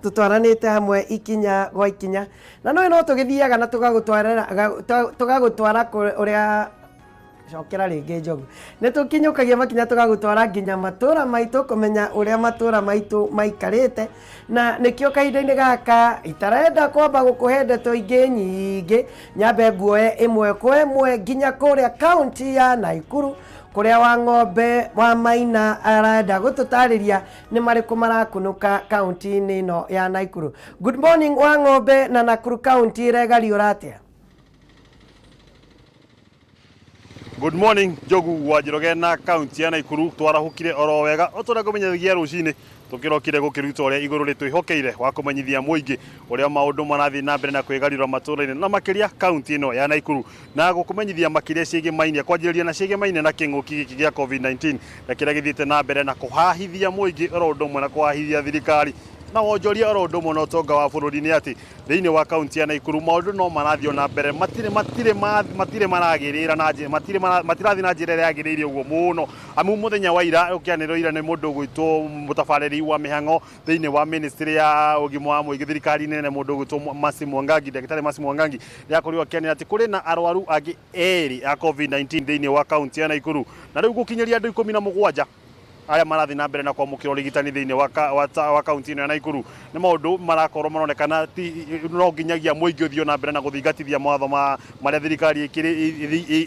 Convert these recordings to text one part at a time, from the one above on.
tutwaranite hamwe ikinya gwa ikinya na no tugithiaga na tugagutwara uria cokera ringi njogu ni tukinyukagia makinya tugagutwara nginya matura maitu kumenya uria matura maitu maikarite na nikio kahinda-ini gaka itarenda kwamba gukuhe ndeto ingi nyingi nyambe nguoye imwe kwa imwe nginya kuria kaunti ya Naikuru kuria wa ng'ombe wa Maina arenda gututariria ni mariku marakunuka kaunti-ini ino ya Naikuru. Good morning wa ng'ombe na Nakuru County regari uratia. Good morning Jogu wa Jirogena County ya Naikuru twarahukire oro wega otura kumenyagia rucini tukirokire gukiruta uria iguru ritwihokeire wa kumenyithia muingi uria maundu marathi na mbere na kwigarira matura-ini na makiria county ino ya Naikuru na gukumenyithia makiria ciege maine kwanjiriria na ciege maine na kinguki giki gia COVID-19 na kiria githite na mbere na kuhahithia muingi oro undu mwe na kuhahithia thirikari na wonjoria oro undu mwe na utonga wa bururi ni ati thiini wa county ya Naikuru maundu no marathio na mbere matire maragirira na matirathi na njira yagiriire uguo muno amu muthenya wa ira ukianiro ira ni mundu gwitwo mutafariri wa mihango thiini wa ministry ya ugima wa muingi thirikari nene mundu gwitwo Masi Mwangangi daktari Masi Mwangangi yakorirwo akianira ati kuri na arwaru angi eri a COVID-19 thiini wa county ya Naikuru na riu gukinyiria andu 17 aya marathi na mbere na kwamukira urigitani thiini wa county ino ya Naikuru ni maundu marakorwo maronekana no nginyagia muingi uthio na mbere na guthingatithia mawatho maria thirikari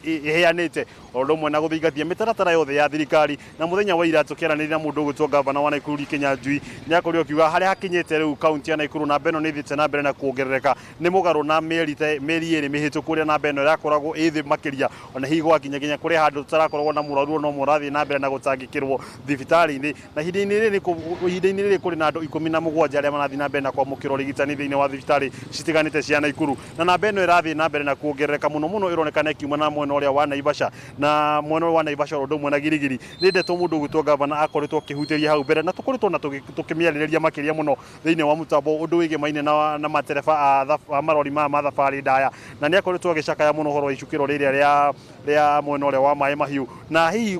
iheanite undu mwe na guthingathia mitaratara yothe ya thirikari na muthenya wa ira tukiaranirira mundu gwitwo gavana wa Naikuru Kinyanjui ni akorirwo kiuga haria hakinyite riu county ya Naikuru na mbere no nithite na mbere na kuongerereka ni mugaru na meri iri mihituku kuria na mbere no irakoragwo ithi makiria ona higo akinyaginya kuria handu tutarakorwo na muraru no murathi na mbere na gutangikirwo thibitari-ini na ihinda-ini riri kuri na andu 17 aria marathi na mbere na kwamukira urigitani thiini wa thibitari citiganite cia Naikuru na namba ino irathi na mbere na kuongerereka muno ironekana ikiuma na mwena uria wa Naivasha na mwena wa Naivasha undu mwe na Girigiri ni ndeto mundu gwitwo gavana akoretwo akihutiria hau mbere na tukoretwo na tukimiaririria makiria muno thiini wa mutambo undu wige maine na matereba a marori ma thafari ndaya na ni akoretwo agicakaya muno horo icukiro riria ria mwena uria wa Mai Mahiu na hihi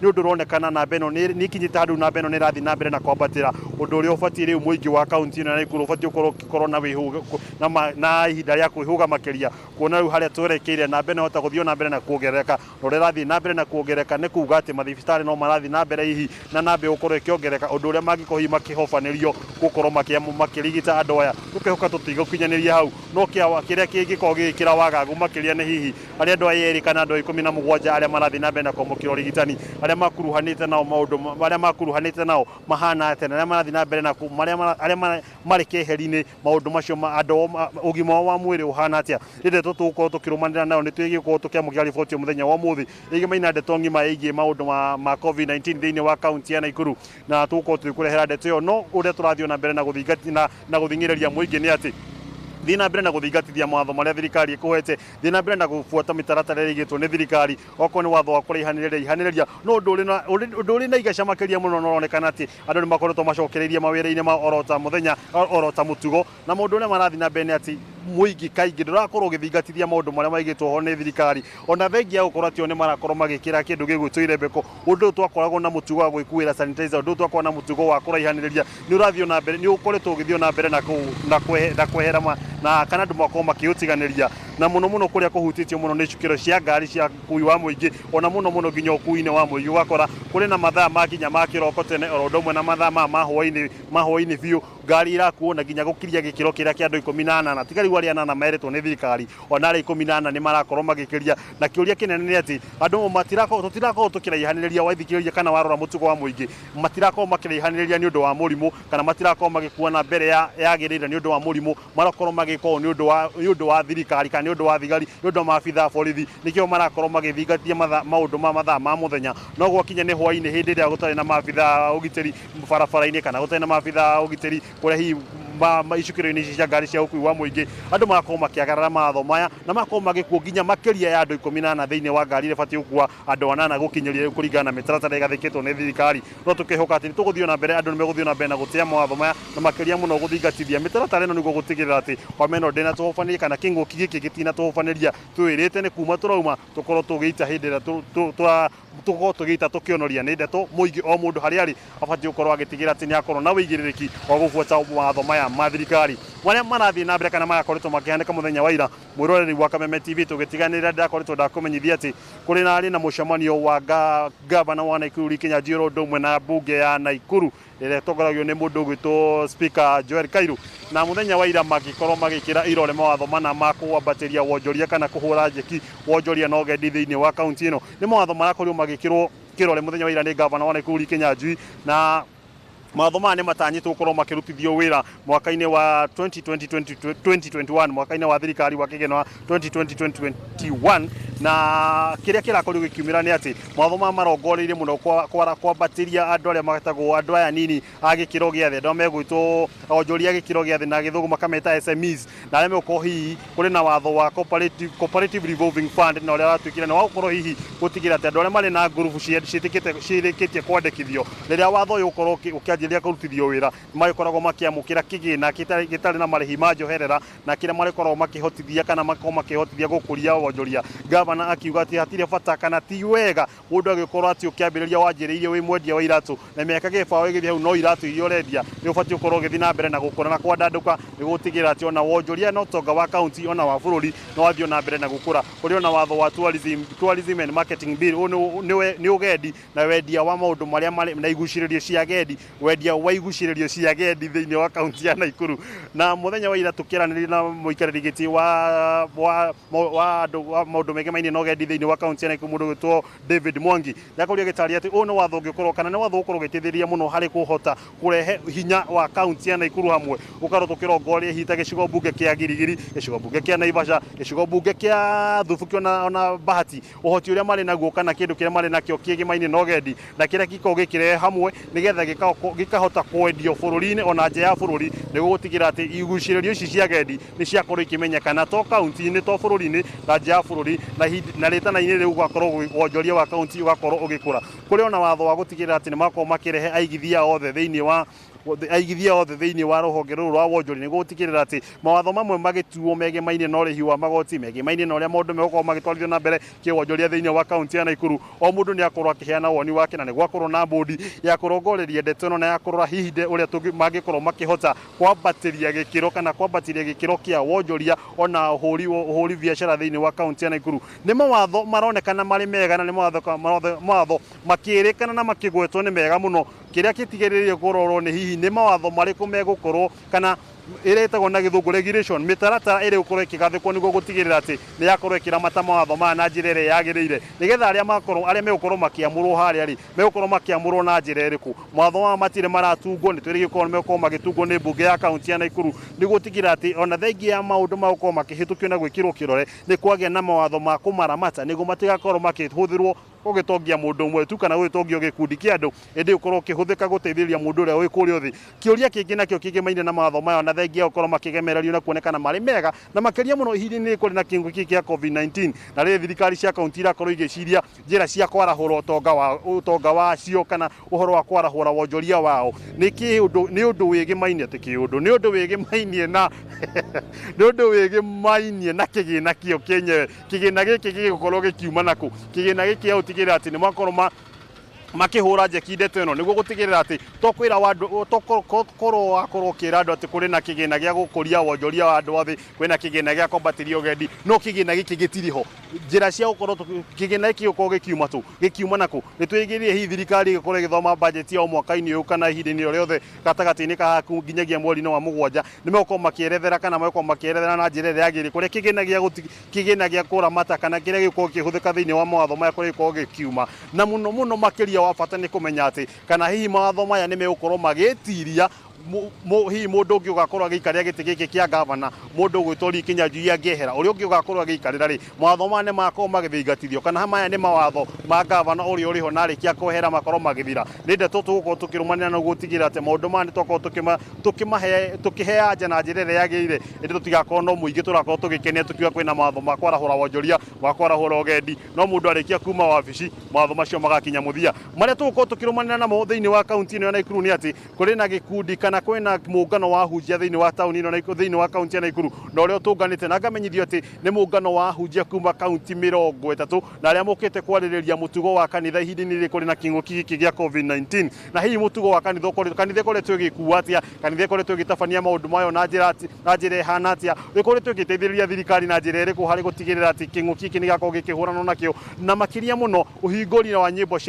ni undu ronekana na beno ni kinyite handu na beno ni rathi na mbere na kwambatira undu uria ubatie riu muingi wa county ino ya Naikuru ubatie korwo na wihuga na ihinda ria kwihuga makiria kuona riu haria twerekeire na beno hota guthio na mbere na kuongerereka uri rathi na mbere na kuongerereka ni kuuga ati mathibitari no marathi na mbere hihi na nambe ukorwo ikiongereka undu uria mangikohi makihofanirio gukorwo makirigita andu aya tukihoka tutigokinyaniria hau no kiria kingikorwo gikira wagagu makiria ni hihi aria andu aya eri kana andu 17 aria marathi na mbere na kwamukira urigitani aria makuruhanite nao maundu aria makuruhanite nao mahana atena aria marathi na mbere na aria mari keheri-ini maundu macio andu ugima wa mwiri uhana atia inde tutukorwo tukirumanira nao ni twigikorwo tukiamukira riboti muthenya wa muthi igimaina ndeto ngima igie maundu ma COVID-19 thiini wa county ya Naikuru na tugukorwo tukurehera ndeto iyo no uria turathio na mbere na guthingatina na guthingiriria muingi ni ati thina mbere na guthingatithia mawatho maria thirikari ikuhete thina mbere na gubuata mitaratara iria igitwo ni thirikari oko ni watho wa kuraihaniriria no undu uri na igaca makiria muno no ronekana ati andu ni makoretwo macokereirie mawira-ini ma orota muthenya orota mutugo na maundu uria marathi na mbere ati muingi kaingi ndurakorwo githingatithia maundu maria maigitwo ho ni thirikari ona thengia gukorwo ati oni marakorwo magikira kindu gigwitwo irembeko undu twakoragwo na mutugo wa gwikuira sanitizer undu twakorwo na mutugo wa kuraihaniriria ni urathio na mbere ni ukoretwo githio na mbere na kwehera na kana andu makorwo makiutiganiria na muno kuria kuhutitio muno ni cukiro cia ngari cia kui wa muingi ona muno nginya ukui-ini wa muingi wakora kuri na mathaa makinya ma kiroko tene oro ndomwe na mathaa ma hwaini biu ngari irakuona nginya gukiria gikiro kiria kia andu 18 na tigari waria nana meretwo ni thirikari ona ari 18 ni marakorwo magikiria na kiuria kinene ni ati andu tutirakorwo tukiraihaniriria waithikiriria kana warora mutugo wa muingi matirakorwo makiraihaniriria ni undu wa murimu kana matirakorwo magikuona mbere yagirire ni undu wa murimu marakorwo magiko ni undu wa thirikari kana ni undu wa thigari ni undu wa maabitha borithi nikio marakorwo magithingatia maundu ma mathaa ma muthenya no gwakinya ni hwaini hindi ria gutari na maabitha ugitiri barabara-ini kana gutari na maabitha ugitiri kuria hi icukĩro-inĩ ici cia ngari cia ũkui wa mũingĩ andũ magakorwo makĩagarara mawatho maya na magakorwo magĩkuo nginya makĩria ya andũ 14 thĩinĩ wa ngari iria batiĩ gũkua andũ 8 gũkinyĩria kũringana na mĩtaratara ĩgathĩkĩtwo nĩ thirikari. No tũkĩhoka atĩ nĩtũgũthiĩ na mbere, andũ nĩmegũthiĩ na mbere na gũtĩa mawatho maya na makĩria mũno gũthingatithia mĩtaratara ĩno nĩguo gũtigĩrĩra atĩ wameno ndĩnatũhobanĩria kana kĩng'ũki gĩkĩ gĩtinatũhobanĩria. Twĩrĩte nĩ kuma tũrauma tũkorwo tũgĩita hĩndĩ ĩrĩa tũkorwo tũgĩita tũkĩonoria nĩ ndeto. Mũingĩ o mũndũ harĩa arĩ abatiĩ gũkorwo agĩtigĩra atĩ nĩakorwo na wĩigĩrĩrĩki wa gũbuata mawatho maya ma thirikari marĩa marathiĩ na mbere kana magakoretwo makĩhanĩka mũthenya wa ira. Mwĩroreri wa Kameme TV tũgĩtiganĩra ndakoretwo ndakũmenyithia atĩ kũrĩ narĩ na mũcemanio wa ngavana wa Naikuru Kinyanjui ũndũ ũmwe na mbunge ya Naikuru ĩrĩa ĩtongoragio nĩ mũndũ ũgwĩtwo Speaker Joel Kairu, na mũthenya wa ira magĩkorwo magĩkĩra irore mawatho mana ma kwambatĩria wonjoria kana kũhũra njeki wonjoria na ũgendi thĩinĩ wa kaunti ĩno. Nĩ mawatho marakorirwo magĩkĩrwo kĩrore mũthenya wa ira nĩ ngavana wa Naikuru Kinyanjui, na mawatho maya nĩ matanyĩtwo gũkorwo makĩrutithio wĩra mwaka-inĩ wa 2021 mwaka-inĩ wa thirikari wa kĩgĩna wa 2020-2021, na kĩrĩa kĩrakorirwo gĩkiumĩra nĩ atĩ mawatho maya marongoreirie mũno kwambatĩria andũ arĩa metagwo andũ aya nini a gĩkĩro gĩa thĩ, andũ megwĩtwo onjoria gĩkĩro gĩa thĩ na gĩthũngũ makameta SMEs, na arĩa megũkorwo hihi kũrĩ na watho wa cooperative revolving fund na ũrĩa watuĩkire na wagũkorwo hihi gũtigĩra atĩ andũ arĩa marĩ na ngurubu ciĩrĩkĩtie kwandĩkithio rĩrĩa watho ũyũ ũkorwo ũkĩanjĩrĩria kũrutithio wĩra magĩkoragwo makĩamũkĩra kĩgĩna gĩtarĩ na marĩhi ma njoherera na kĩrĩa marĩkoragwo makĩhotithia kana makorwo makĩhotithia gũkũria wonjoria. Ngavana akiuga atĩ hatirĩ bata kana ti wega mũndũ agĩkorwo atĩ ũkĩambĩrĩria wanjĩrĩirie wĩ mwendia wa iratũ na mĩaka gĩbaũ ĩgĩthiĩ hau no iratũ iria ũrendia nĩ ũbatiĩ gũkorwo ũgĩthiĩ na mbere na gũkũra na kwandandũka nĩguo gũtigĩrĩra atĩ ona wonjoria na ũtonga wa kaunti ona wa bũrũri no wathiĩ na mbere na gũkũra. Kũrĩ ona watho wa tourism and marketing bill nĩ ũgendi na wendia wa maũndũ marĩa na igucĩrĩrio cia agendi, wendia wa igucĩrĩrio cia agendi thĩinĩ wa kaunti ya Naikuru. Na mũthenya wa ira tũkĩaranĩria na mũikarĩri gĩtĩ wa maũndũ megiĩ mainĩ na ũgendi thĩinĩ wa kaunti ya Naikuru mũndũ gwĩtwo David Mwangi nĩakorirwo agĩtaria atĩ ũyũ nĩ watho ũngĩkorwo kana nĩ watho ũkorwo ũgĩteithĩrĩria mũno harĩ kũhota kũrehe hinya wa kaunti ya Naikuru hamwe, ũkarwo tũkĩrongoria hihi ta gĩcigo mbunge kĩa Girigiri, gĩcigo mbunge kĩa Naivasha, gĩcigo mbunge kĩa Thubuki ona Bahati, ũhoti ũrĩa marĩ naguo kana kĩndũ kĩrĩa marĩ nakĩo kĩgĩmainĩ na ũgendi na kĩrĩa gĩkorwo gĩkĩrehe hamwe nĩgetha gĩkahota kwendio bũrũri-inĩ ona nja ya bũrũri nĩguo gũtigĩra atĩ igucĩrĩrio ici cia agendi nĩ ciakorwo ikĩmenyekana to kaunti-inĩ to bũrũri-inĩ na nja ya bũrũri na rĩtana-inĩ rĩu ũgakorwo wonjoria wa kaunti ũgakorwo ũgĩkũra. Kũrĩ ona watho wa gũtigĩrĩra atĩ nĩ makorwo makĩrehe aigithia othe thĩinĩ wa rũhonge rũrũ rwa wonjoria nĩguo gũtigĩrĩra atĩ mawatho mamwe magĩtuo megimainĩ na ũrĩhi wa magoti, megimainĩ na ũrĩa maũndũ megũkorwo magĩtwarithio na mbere kĩwonjoria thĩinĩ wa kaunti ya Naikuru. O mũndũ nĩ akorwo akĩheana woni wake na nĩguo akorwo na mbũndi ya kũrongoreria ndeto ĩno na ya kũrora hihi ũrĩa mangĩkorwo makĩhota kwambatĩria gĩkĩro kana kwambatĩria gĩkĩro kĩa wonjoria ona ũhũri biacara thĩinĩ wa kaunti ya Naikuru. Nĩ mawatho maronekana marĩ mega na nĩ mawatho makĩrĩkana na makĩgwetwo nĩ mega mũno. Kĩrĩa gĩtigĩrĩire kũrorwo nĩ hihi nĩ mawatho marĩkũ megũkorwo kana ĩrĩa ĩtagwo na gĩthũngũ regulation, mĩtaratara ĩrĩa gũkorwo ĩkĩgathĩkwo nĩguo gũtigĩrĩra atĩ nĩ yakorwo ĩkĩramata mawatho maya na njĩra ĩrĩa yagĩrĩire, nĩgetha arĩa megũkorwo makĩamũrwo harĩa rĩ megũkorwo makĩamũrwo na njĩra ĩrĩkũ. Mawatho maya matirĩ maratungwo, nĩ twĩrĩgĩrĩire nĩ megũkorwo magĩtungwo nĩ mbunge ya kaunti ya Naikuru nĩguo gũtigĩrĩra atĩ ona thengia ya maũndũ magũkorwo makĩhĩtũkio na gwĩkĩrwo kĩrore nĩ kwagĩa na mawatho ma kũmaramata nĩguo matigakorwo makĩhũthĩrwo ũgĩtongia mũndũ ũmwe tu kana ũgĩtongio gĩkundi kĩa andũ ĩndĩ ũkorwo ũkĩhũthĩka gũteithĩrĩria mũndũ ũrĩa wĩ kũrĩa thĩ. Kĩũria kĩngĩ nakĩo kĩgĩmaine na mawatho maya na thengia gũkorwo makĩgemererio na kuonekana marĩ mega na makĩria mũno ihinda-inĩ kũrĩ na kĩng'ũki gĩa COVID-19 na rĩrĩa thirikari cia kaunti irakorwo igĩciria njĩra cia kwarahũra ũtonga wacio kana ũhoro wa kwarahũra wonjoria wao. Nĩ ũndũ wĩgĩmainie nĩ ũndũ wĩgĩmainie na kĩgĩna kĩo kĩenyewe. Kĩgĩna gĩkĩ gĩgũkorwo gĩkiuma nakũ? Kĩgĩna gĩkĩ gũtigĩrĩra atĩ nĩ makorwo makĩhũra njeki ndeto ĩno nĩguo gũtigĩrĩra atĩ tokorwo wakorwo ũkĩra andũ atĩ kũrĩ na kĩgĩna gĩa gũkũria wonjoria wa andũ othe, kwĩna kĩgĩna gĩa kwambatĩria ũgendi, no kĩgĩna gĩkĩ gĩtirĩ ho. Njĩra cia gũkorwo kĩgĩna gĩkĩ gĩkorwo gĩkiuma nakũ? Nĩ twĩgĩrĩire hihi thirikari ĩgĩkorwo ĩgĩthoma bajeti ya mwaka-inĩ ũyũ kana ihinda-inĩ o rĩothe gatagatĩ-inĩ ka haku nginyagia mweri-inĩ wa mũgwanja nĩ megũkorwo makĩerethera kana megũkorwo makĩerethera na njĩra ĩrĩa yagĩrĩire kũrĩa kĩgĩna gĩa kũramata kana kĩrĩa gĩkorwo kĩhũthĩka thĩinĩ wa mawatho maya kũrĩa gĩkorwo gĩkiuma. Na mũno makĩria wa bata nĩ kũmenya atĩ kana hihi mawatho maya nĩ megũkorwo magĩtiria hi mundu ungi ugakorwo agiikaria giti giki kia ngavana mundu gwitwo Kinyanjui angehera uria ungi ugakorwo agiikarira ri mawatho mane makorwo magithingatithio kana maya ni mawatho ma ngavana uria uriho na arikia kwehera makorwo magithira ni ndeto tugukorwo tukirumanira na gutigira ati maundu mane twakorwo tukihe anja na njira iria yagirire indi tutigakorwo no muingi turakorwo tugikenia tukiuga kwina mawatho ma kwarahura wonjoria ma kwarahura ugendi no mundu arikia kuma wabici mawatho macio magakinya muthia maria tugukorwo tukirumanira namo thiini wa kaunti ino ya Naikuru ni ati kuri na gikundi kana kwina muungano wa hunjia thiini wa tauni ino thiini wa kaunti ya Naikuru na uria tunganite na ngamenyithio ati ni muungano wa hunjia kuma kaunti 30 na aria mukite kwaririria mutugo wa kanitha ihinda-ini riri kuri na king'uki giki gia COVID-19 na hihi mutugo wa kanitha ikoretwo igikuua atia kanitha ikoretwo igitabania maundu mayo na njira ihana atia ikoretwo igiteithiriria thirikari na njira iriku hari gutigirira ati king'uki giki nigakorwo gikihurana nakio na makiria muno uhinguri wa nyumba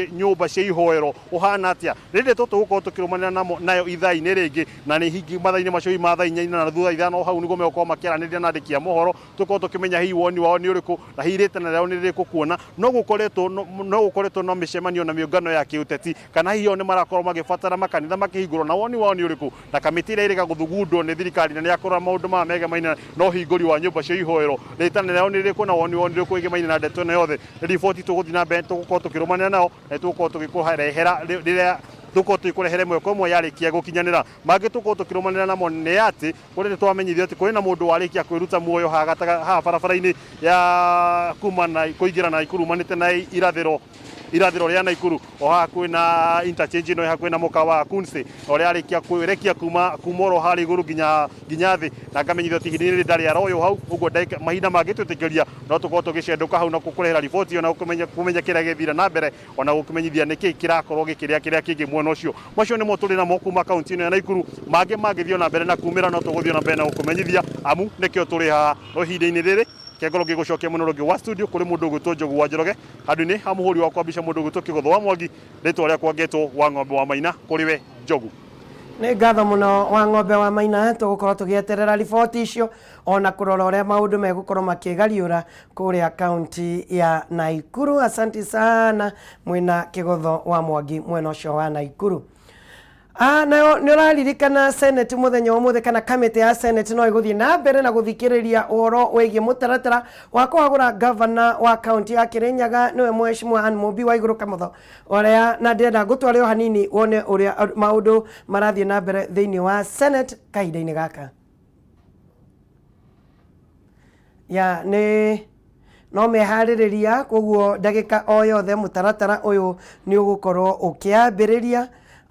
cia ihoero uhana atia rindi tugukorwo tukirumanira nayo ithaa-ini ringi na ni hingi mathaa-ini macio mathaa 4 na thutha ithano hau nigo megukorwo makiaraniria na andiki a mohoro tukorwo tukimenya hihi woni wao ni uriku na hihi ritana riao ni ririku kuona no gukoretwo no micemanio na miungano ya kiuteti kana hihi ni marakorwo magibatara makanitha makihingurwo na woni wao ni uriku na kamiti iria iriga guthugundwo ni thirikari na niakorwo maundu ma megemaina no hinguri wa nyumba cia ihoero ritana riao ni ririku na woni wao ni uriku igemaina na ndeto ino yothe riboti tuguthi na mbere tugukorwo tukirumanira nao na tugukorwo tugikuharehera riria tuko tukurehere mweko mwe yarikia gukinyanira mangi tuko tukirumanira namo ni ati kuri twamenyithio ati kuri na mundu warikia kwiruta muoyo ha barabara-ini ya kuma na kuingira na Ikuru manite na irathiro ria Naikuru o hakuhi na interchange ino hakuhi na muka wa Kunse oria arikia kwirekia kuma ro hari iguru nginya thi na ngamenyithio ati hindini ndari aroyo hau uguo mahinda mangi twitikiria no tukorwo tugicenduka hau na gukurehera riboti ona kumenya kiria githira na mbere ona gukimenyithia niki kirakorwo gikiria kiria kingi mwena ucio macio nimo turi namo kuma kaunti ino ya Naikuru mangi magithio na mbere na kumira no tuguthio na mbere na gukumenyithia amu nikio turi ha no hinda-ini riri kegoro gigucokia muno rogi wa studio kuri mundu gwitwo Njogu wa Njoroge handu-ini ha muhuri wa kwambisha mundu gwitwo Kigotho wa Mwangi ritwa ria kwangetwo wa ng'ombe wa Maina kuri we Njogu nĩ ngatho mũno wa ng'ombe wa Maina tũgũkorwo tũgĩeterera riboti icio ona kũrora ũrĩa maũndũ megũkorwo makĩgariũra kũrĩa kaunti ya Naikuru. Asanti sana mwĩna Kigotho wa Mwangi mwena ũcio wa Naikuru. Nayo nĩ ũraririkana Senate mũthenya ũmũthĩ kana kamĩtĩ ya Senate no ĩgũthiĩ na mbere na gũthikĩrĩria ũhoro wĩgiĩ mũtaratara wa kũhagũra gavana wa kaunti ya Kirinyaga nĩwe Mheshimiwa Anne Mumbi Waiguru Kamotho ũrĩa na ndĩrenda ngũtware o hanini wone ũrĩa maũndũ marathiĩ na mbere thĩinĩ wa Senate kahinda-inĩ gaka. No meharĩrĩria koguo ndagĩka o yothe mũtaratara ũyũ nĩ ũgũkorwo ũkĩambĩrĩria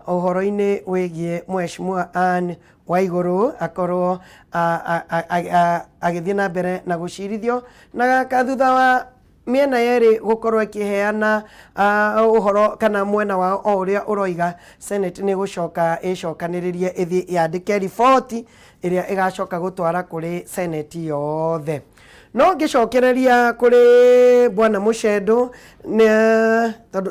uhoro-ini wigie Mheshimiwa Anne Waiguru akorwo agithii na mbere na gucirithio na gaka thutha wa miena yeri gukorwo ikiheana uhoro kana mwena wao o uria uroiga Senate ni gucoka icokaniririe ithi yandike riboti iria igacoka gutwara kuri Senate yothe. No ngicokereria kuri bwana Muchedo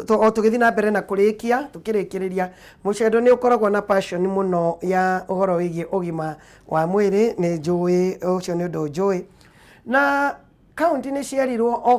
o tugithi na mbere na kurikia tukirikiria Muchedo ni ukoragwo na passion muno ya uhoro wigie ugima wa mwiri ni njui ucio ni undu njui na county ni ciarirwo o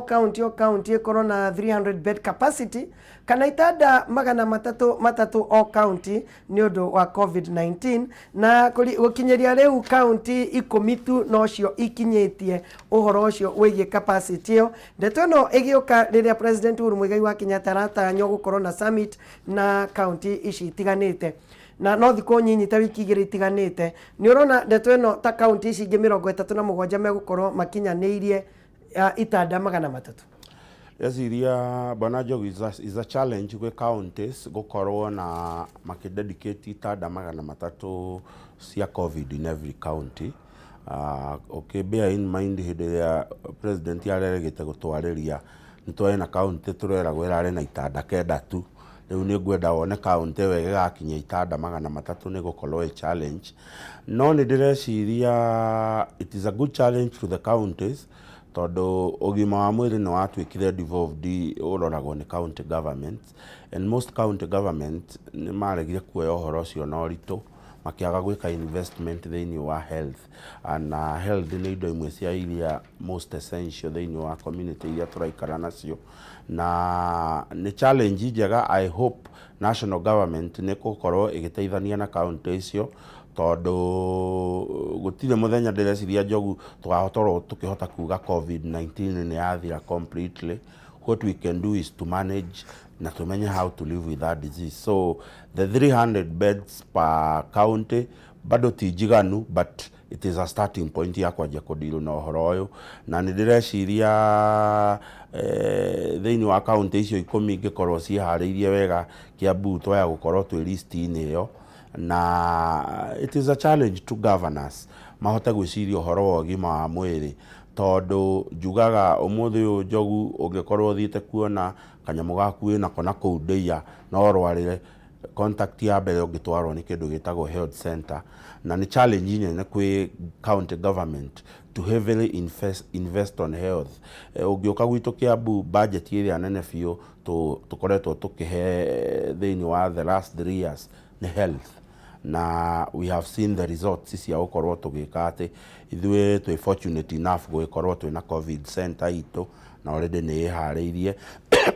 county ikorwo na 300 bed capacity kana itanda magana matatu o county ni undu wa COVID-19 na gukinyeria riu county 10 tu no cio ikinyitie uhoro ucio wigie capacity yo ndeto no igioka riria President Uhuru Muigai wa Kenyatta aratanywo gukorwo na summit na county ici itiganite na no thiko nyinyi ta wiki igiri itiganite ni urona ndeto ino ta county ici ingi 37 megukorwo makinyaniirie itanda magana matatu. Yes, Ciira, Bwana Njogu is a challenge with counties gukorwo na makidedicate itanda magana matatu cia COVID in every county. Okay, bear in mind hindi ya president yaregete gutwariria nitwae na county tureragwo irare na itanda kenda tu. Riu ni ngwenda wone county wege gakinya itanda magana matatu ni gukorwo challenge. No ni direciria it is a good challenge to the counties. Todo ugima wa mwiri ni watwikire devolved uroragwo ni county government and most county government ni maregire kuoya uhoro ucio na uritu makiaga gwika investment thiini wa health and health ni indo imwe cia iria most essential thiini wa community iria turaikara nacio na ni challenge njega. I hope national government ni gukorwo igiteithania na county icio tondu gutire muthenya ndireciria Njogu twahotorwo tukihota kuga COVID-19 ni yathira completely. What we can do is to manage na tumenye how to live with that disease. So the 300 beds per county bado ti njiganu, but it is a starting point ya kwanjia kudiru na uhoro uyu, na ni ndireciria thiini wa county icio 10 ingikorwo ciihariirie wega Kiambu twaya gukorwo twi list-ini iyo, na it is a challenge to governors mahote gwiciria uhoro wa ũgima wa mwĩrĩ, tondu njugaga umuthi uyu Njogu ungikorwo thiite kuona kanyamu gaku wina kona kuu Ndeia no rwarire, contact ya mbere ungitwarwo ni kindu gitagwo health center, na ni challenge nene kwi county government to heavily invest on health. Ungioka gwitu Kiambu budget iria nene biu tukoretwo tukihe thiini wa the last 3 years ni health, na we have seen the results cia gukorwo tugika ati ithwe twi fortunate enough gukorwo twina covid center itu na already ni ihariirie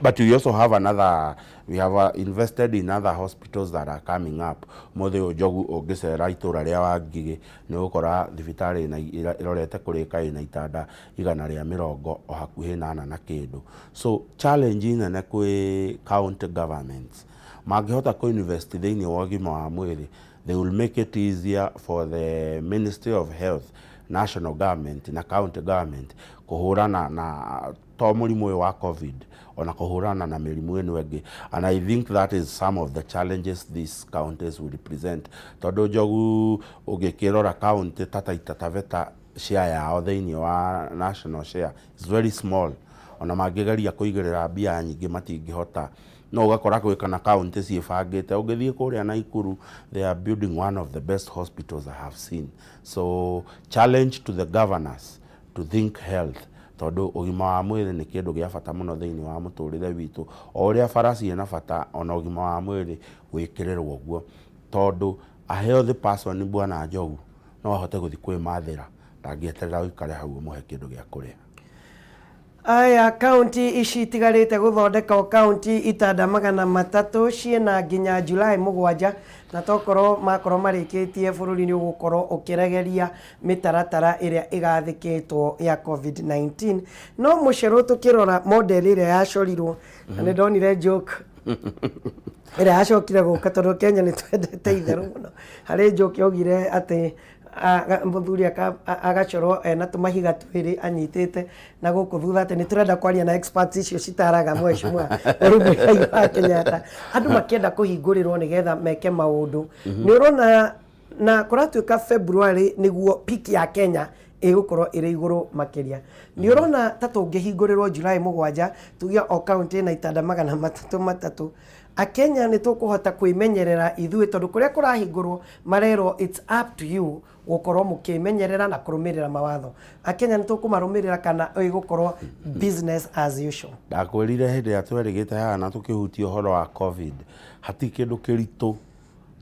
but we also have we have invested in other hospitals that are coming up. Mothe Njogu ungicera itura ria Wangigi ni gukora thibitari na irorete kurika ina itanda 120 o hakuhi na kindu. So challenge nene kwi county governments mangihota ku invest thiini wa ũgima wa mwĩrĩ, they will make it easier for the Ministry of Health, national government na county government kuhurana na to murimu uyu wa covid ona kuhurana na mirimu ino ingi, and I think that is some of the challenges these counties will present. Tondu Njogu ungikirora county ta Taita Taveta share yao thiini wa national share is very small, ona mangigeria kuigirira mbia nyingi matingihota, no ugakora gwikana county ciibangite. Ungithie kuria Naikuru, they are building one of the best hospitals I have seen. So challenge to the governors to think health, tondu ũgima wa mwĩrĩ ni kindu gia bata muno thiini wa muturire witu, o uria farasi ina bata ona ũgima wa mwĩrĩ wikirirwo guo, tondu a healthy person bwana Njogu no ahote guthi kwimathira ndangieterera uikare hau muhe kindu gia kuria. Aya county ici itigarite guthondeka county itanda 300 ciena nginya July 7 na tokorwo makorwo marikitie bururi ni ugukorwo ukiregeria mitaratara iria igathikitwo ya COVID-19. No mucero tukirora model iria yacorirwo na ni ndonire joke iria yacokire guka tondu Kenya ni twendete itheru muno. Hari joke yogire ati muthuri agacoro na tumahiga twiri anyitite na guku thutha ati ni turenda kwaria na experts icio citaraga mweshimwa rumu ya Kenyatta, andu makienda kuhingurirwo nigetha meke maundu. Ni urona na kuratuika February niguo peak ya Kenya igukorwo iri iguru makiria. Ni urona ta tungihingurirwo July 7 tugia o county na itanda 300 Akenya ni tukuhota kwimenyerera ithuĩ tondu kuria kurahingurwo marero it's up to you gukorwo mukimenyerera na kurumirira mawatho. Akenya ni tukumarumirira kana igukorwo business as usual. Ndakwirire hindi ya twerigite haha na tukihutia uhoro wa covid, hati kindu kiritu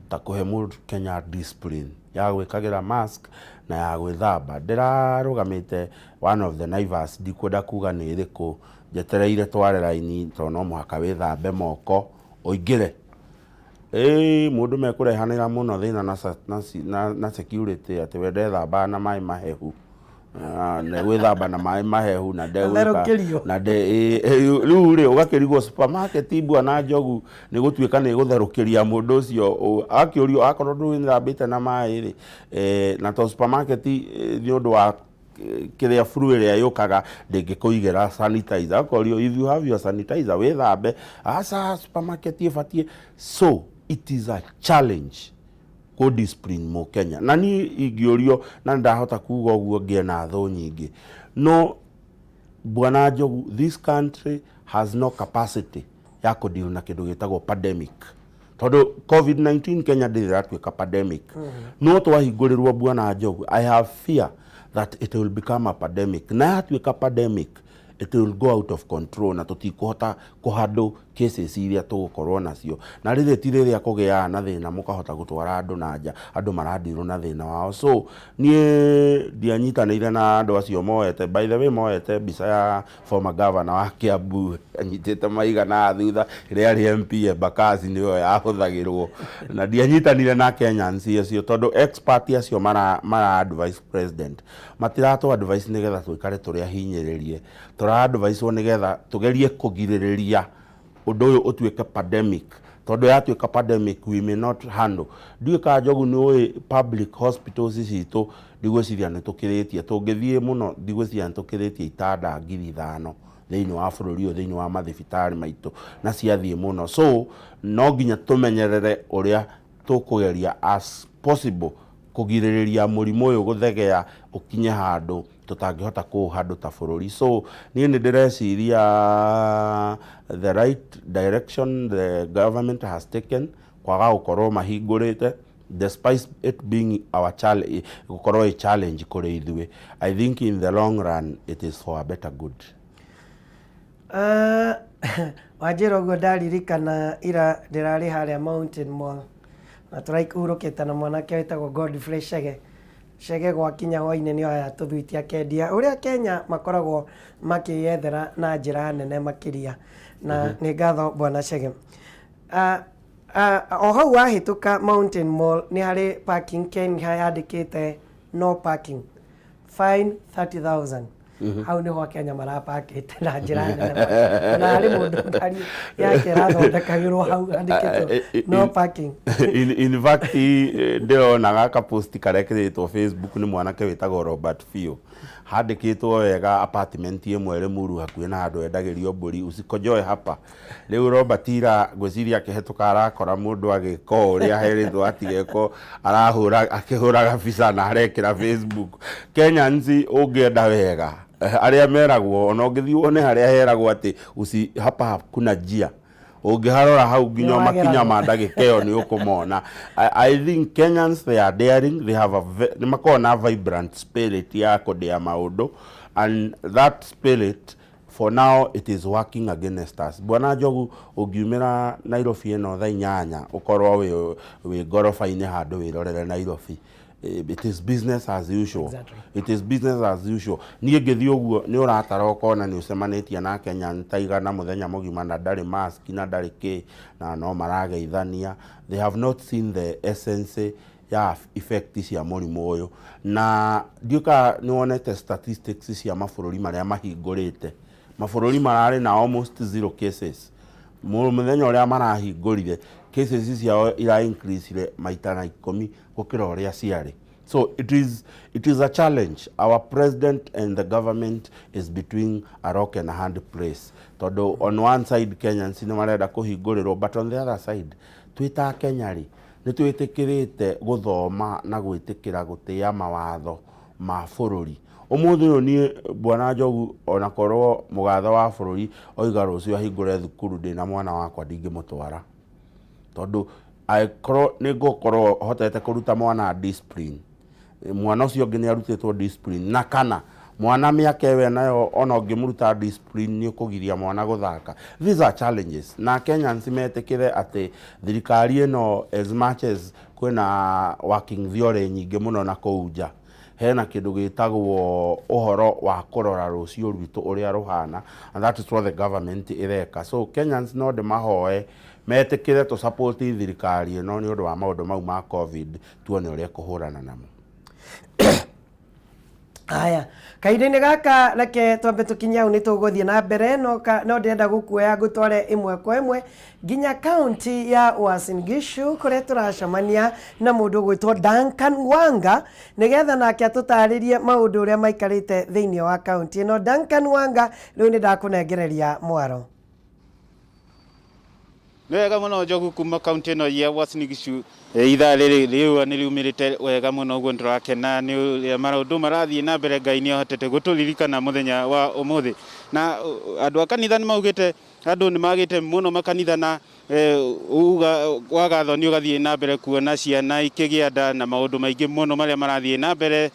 ta kuhe mundu Kenya discipline ya gwikagira mask na ya gwithamba. Ndirarugamite one of the Naivas, ndikwenda kuga ni iriku, njetereire tware raini to no muhaka withambe moko oigire mundu mekurehanira muno thina na security ati wende thamba na mai mahehu na withamba na mai mahehu na ndewika na riu ri ugakirigwo supermarket bwana Njogu ni gutuika ni gutherukiria mundu ucio akiurio akorwo ndwithambite na mai ri na to supermarket ni undu wa kiria furu iria yukaga ndingikuigera sanitizer. Akorio if you have your sanitizer withambe, asa supermarket ifatie. So it is a challenge ku discipline mo Kenya, na ni igiorio na ndahota kuga uguo ngie na tho nyingi. No bwana Njogu, this country has no capacity ya kudeal na kindu gitagwo pandemic. Tondu COVID-19 Kenya ndithiratuika pandemic. No twahingurirwo bwana Njogu, I have fear that it will become a pandemic. Na yatuika pandemic, it will go out of control na tutikuhota kuhandle cases iria tũgũkorwo nacio na rĩrĩ ti rĩrĩa kũgĩa na thĩna mũkahota gũtwara andũ na nja andũ marandirwo na thĩna wao so niĩ ndianyitanĩire na andũ acio moete by the way moete mbica ya former governor wa Kiambu anyitĩte maiga na thutha rĩarĩ MP Embakasi nĩyo yahũthagĩrwo na ndianyitanĩire na Kenyans acio tondũ expert acio mara advice president matiratũ advice nĩgetha tũikare tũrĩa hinyĩrĩrie tũra advice nĩgetha tũgerie kũgirĩrĩria ũndũ ũyũ ũtuĩke pandemic tondũ yatuĩka pandemic we may not handle ndiũĩ kana Njogu nĩ public hospitals citũ ndigwĩciria nĩ tũkĩrĩtie tũngĩthiĩ mũno ndigwĩciria nĩ tũkĩrĩtie itanda 5,000 thĩinĩ wa bũrũri ũyũ thĩinĩ wa mathibitarĩ maitũ na ciathiĩ mũno so no nginya tũmenyerere ũrĩa tũkũgeria as possible kũgirĩrĩria mũrimũ ũyũ gũthegea ũkinye handũ tutangihota handũ ta bũrũri so niĩ nĩ ndĩreciria the right direction the government has taken kwaga gũkorwo mahingũrĩte despite it being our challenge gũkorwo a challenge kũrĩ ithuĩ I think in the long run it is for a better good. Wanjĩra ũguo ndaririkana ira ndĩrarĩ harĩa Mountain Mall na tũraikũrũkĩte na mwanake wĩtagwo Godfrey Chege gwakinya hwainĩ nĩ aya tũthuitia kendia ũrĩa Kenya makoragwo makĩyethera na njĩra nene makĩria na nĩ ngatho bwana Chege. O hau wahĩtũka Mountain Mall nĩ harĩ parking Kenya yandĩkĩte no parking fine 30,000 hau nĩ ho Kenya marapakĩte na njĩra nene na harĩ mũndũ ngari yake rathondekagĩrwo hau andĩkĩtwo no parking in fact ndĩrona gaka post karekĩrĩtwo Facebook nĩ mwanake wĩtagwo Robert Fio handĩkĩtwo wega apartment ĩmwe ĩrĩ Muru hakuhĩ na andũ endagĩrio mbũri usikojoe hapa rĩu Robert ira gwĩciria akĩhetũka arakora mũndũ agĩko ũrĩa aherĩtwo atigeko akĩhũra gabica na arekĩra Facebook Kenyans ũngĩenda wega arĩa meragwo ona ũngĩthiĩ wone harĩa heragwo atĩ usi hapa kuna njia ũngĩharora hau nginya makinya ma ndagĩka ĩyo nĩ ũkũmona I think Kenyans they are daring they have nĩ makoragwo na vibrant spirit ya kũndĩa maũndũ and that spirit for now it is working against us. Bwana Njogu ũngiumĩra Nairobi ĩno thaa 8 ũkorwo wĩ ngoroba-inĩ handũ wĩrorere Nairobi it is business as usual. Exactly. It is business as usual. Niĩ ngĩthiĩ ũguo nĩ ũratara ũkona nĩ ũcemanĩtie na Kenya taigana mũthenya mũgima na ndarĩ mask na ndarĩ kĩ na no marageithania they have not seen the essence ya effect cia mũrimũ ũyũ na ndiũka nĩ wonete statistics cia mabũrũri marĩa mahingũrĩte mabũrũri mararĩ na almost 0 cases mũthenya ũrĩa marahingũrire cases ciao ira increase maita na 10 gũkĩra ũrĩa ciarĩ so it is a challenge our president and the government is between a rock and a hard place tondũ on one side Kenyans nĩ marenda kũhingũrĩrwo but on the other side twĩta Kenya rĩ nĩ twĩtĩkĩrĩte gũthoma na gwĩtĩkĩra gũtĩa mawatho ma bũrũri ũmũthĩ ũyũ niĩ bwana Njogu ona korwo mũgathe wa bũrũri oiga rũciũ ahingũre thukuru ndĩna mwana wakwa ndingĩmũtwara tondũ nĩ ngũkorwo hotete kũruta mwana discipline mwana ũcio ũngĩ nĩ arutĩtwo discipline na kana mwana mĩaka ĩyo nayo ona ũngĩmũruta discipline nĩ ũkũgiria mwana gũthaka these are challenges na Kenyans metĩkĩre atĩ thirikari ĩno as much as kwĩna working theory nyingĩ mũno na kũu nja hena kĩndũ gĩtagwo ũhoro wa kũrora rũciũ rwitũ ũrĩa rũhana and that is what the government ĩreka so Kenyans no ndĩmahoe metĩkĩre to support thirikari ĩno nĩ ũndũ wa maũndũ mau ma COVID tuone ũrĩa kũhũrana namo. Aya kahinda-inĩ gaka reke twambe tũkinye hau nĩ tũgũthiĩ na mbere no ndĩrenda gũkuoya ngũtware ĩmwe kwa ĩmwe nginya kaunti ya Uasin Gishu kũrĩa tũracemania na mũndũ ũgwĩtwo Duncan Wanga nĩgetha nake atũtarĩrie maũndũ ũrĩa maikarĩte thĩinĩ wa kaunti ĩno. Duncan Wanga rĩu nĩ ndakũnengereria mwaro. Nĩ wega mũno Njogu kuma kaunti ĩno ya Uasin Gishu ithaa rĩrĩ rĩũa nĩ riumĩrĩte wega mũno ũguo nĩtũrakena nĩ maũndũ marathiĩ na mbere Ngai nĩ ahotete gũtũririkana mũthenya wa ũmũthĩ na andũ a kanitha nĩ maugĩte andu ni magite muno makanitha na wagatho ni ugathie na mbere kuona ciana ikigia nda na maundu maingi muno maria marathie na mbere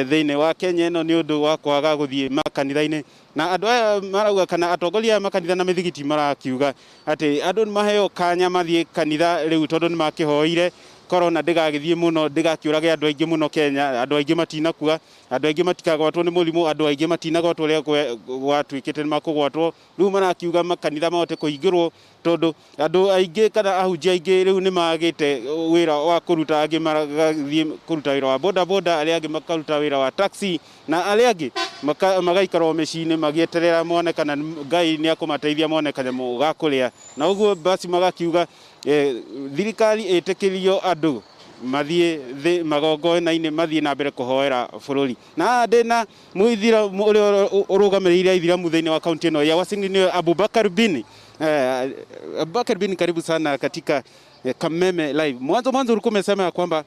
thiine wa Kenya no ni undu wa kwaga guthie makanitha-ini na andu aya marauga kana atongoria makanitha na mithigiti marakiuga ati andu ni maheo kanya mathie kanitha riu tondu ni makihoire corona ndigagithie muno ndigakiurage andu aingi muno Kenya, andu aingi matinakua, andu aingi matikagwatwo ni murimu, andu aingi matinagwatwo ria gwatwikite ni makugwatwo. Riu marakiuga makanitha mahote kuingirwo tondu andu aingi kana ahunjia aingi riu ni magite wira wa kuruta, angi magathie kuruta wira wa boda boda, aria angi makaruta wira wa taxi na aria angi magaikarwo micini magieterera mone kana Ngai ni akumateithia mone kanyamu ga kuria. Na uguo basi magakiuga thirikari itikirio andu mathie magongona-ini mathie na mbere kuhoera bururi. Na ndina muithira uria urugamiriire ithiramu thiini wa kaunti ino ya Uasin Gishu Abubakar Bin. Abubakar Bin, karibu sana katika Kameme Live. Mwanzo ulikuwa umesema kwamba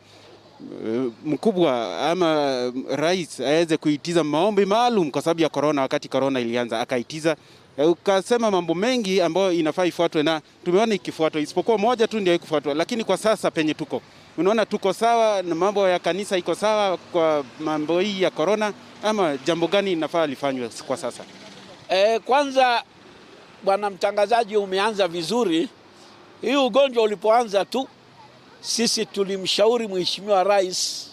mkubwa ama rais aweze kuitiza maombi maalum kwa sababu ya corona. Wakati corona ilianza akaitiza, ukasema mambo mengi ambayo inafaa ifuatwe na tumeona ikifuatwa, isipokuwa moja tu ndio haikufuatwa. Lakini kwa sasa penye tuko, unaona tuko sawa na mambo ya kanisa iko sawa kwa mambo hii ya corona, ama jambo gani inafaa lifanywe kwa sasa? Kwanza bwana mtangazaji, umeanza vizuri. Hii ugonjwa ulipoanza tu sisi tulimshauri Mheshimiwa Rais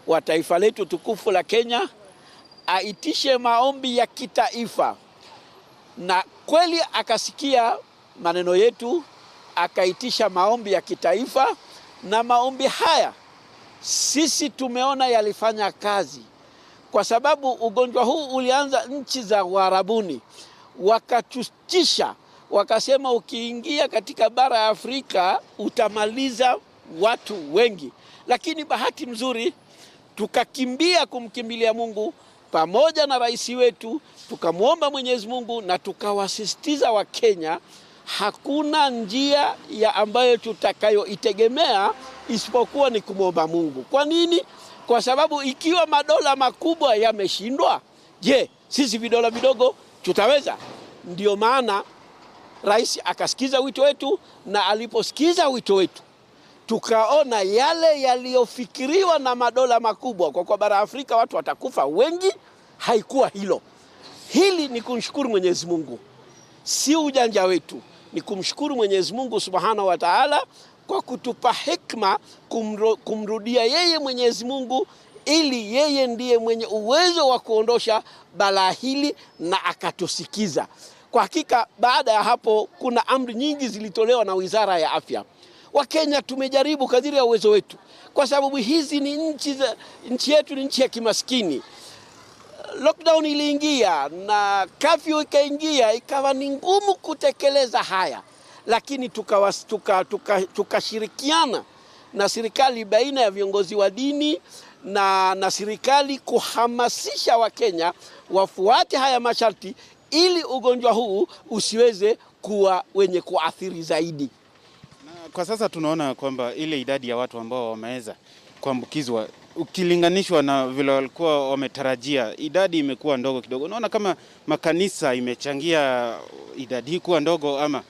wa taifa letu tukufu la Kenya aitishe maombi ya kitaifa, na kweli akasikia maneno yetu, akaitisha maombi ya kitaifa, na maombi haya sisi tumeona yalifanya kazi, kwa sababu ugonjwa huu ulianza nchi za Uarabuni, wakatustisha, wakasema ukiingia katika bara ya Afrika utamaliza watu wengi. Lakini bahati mzuri tukakimbia kumkimbilia Mungu pamoja na rais wetu, tukamwomba Mwenyezi Mungu na tukawasisitiza wa Kenya hakuna njia ya ambayo tutakayoitegemea isipokuwa ni kumwomba Mungu. Kwa nini? Kwa sababu ikiwa madola makubwa yameshindwa, je, sisi vidola vidogo tutaweza? Ndio maana rais akasikiza wito wetu, na aliposikiza wito wetu tukaona yale yaliyofikiriwa na madola makubwa kwa bara Afrika watu watakufa wengi, haikuwa hilo. Hili ni kumshukuru Mwenyezi Mungu, si ujanja wetu, ni kumshukuru Mwenyezi Mungu Subhanahu wa Ta'ala kwa kutupa hikma kumrudia yeye Mwenyezi Mungu, ili yeye ndiye mwenye uwezo wa kuondosha balaa hili, na akatusikiza. Kwa hakika baada ya hapo kuna amri nyingi zilitolewa na Wizara ya Afya. Wakenya tumejaribu kadiri ya uwezo wetu, kwa sababu hizi ni nchi yetu ni nchi ya kimaskini. Lockdown iliingia na curfew ikaingia, ikawa ni ngumu kutekeleza haya, lakini tukashirikiana na serikali, baina ya viongozi wa dini na serikali, kuhamasisha Wakenya wafuate haya masharti ili ugonjwa huu usiweze kuwa wenye kuathiri zaidi. Kwa sasa tunaona kwamba ile idadi ya watu ambao wameweza kuambukizwa ukilinganishwa na vile walikuwa wametarajia, idadi imekuwa ndogo kidogo. Unaona kama makanisa imechangia idadi hii kuwa ndogo ama?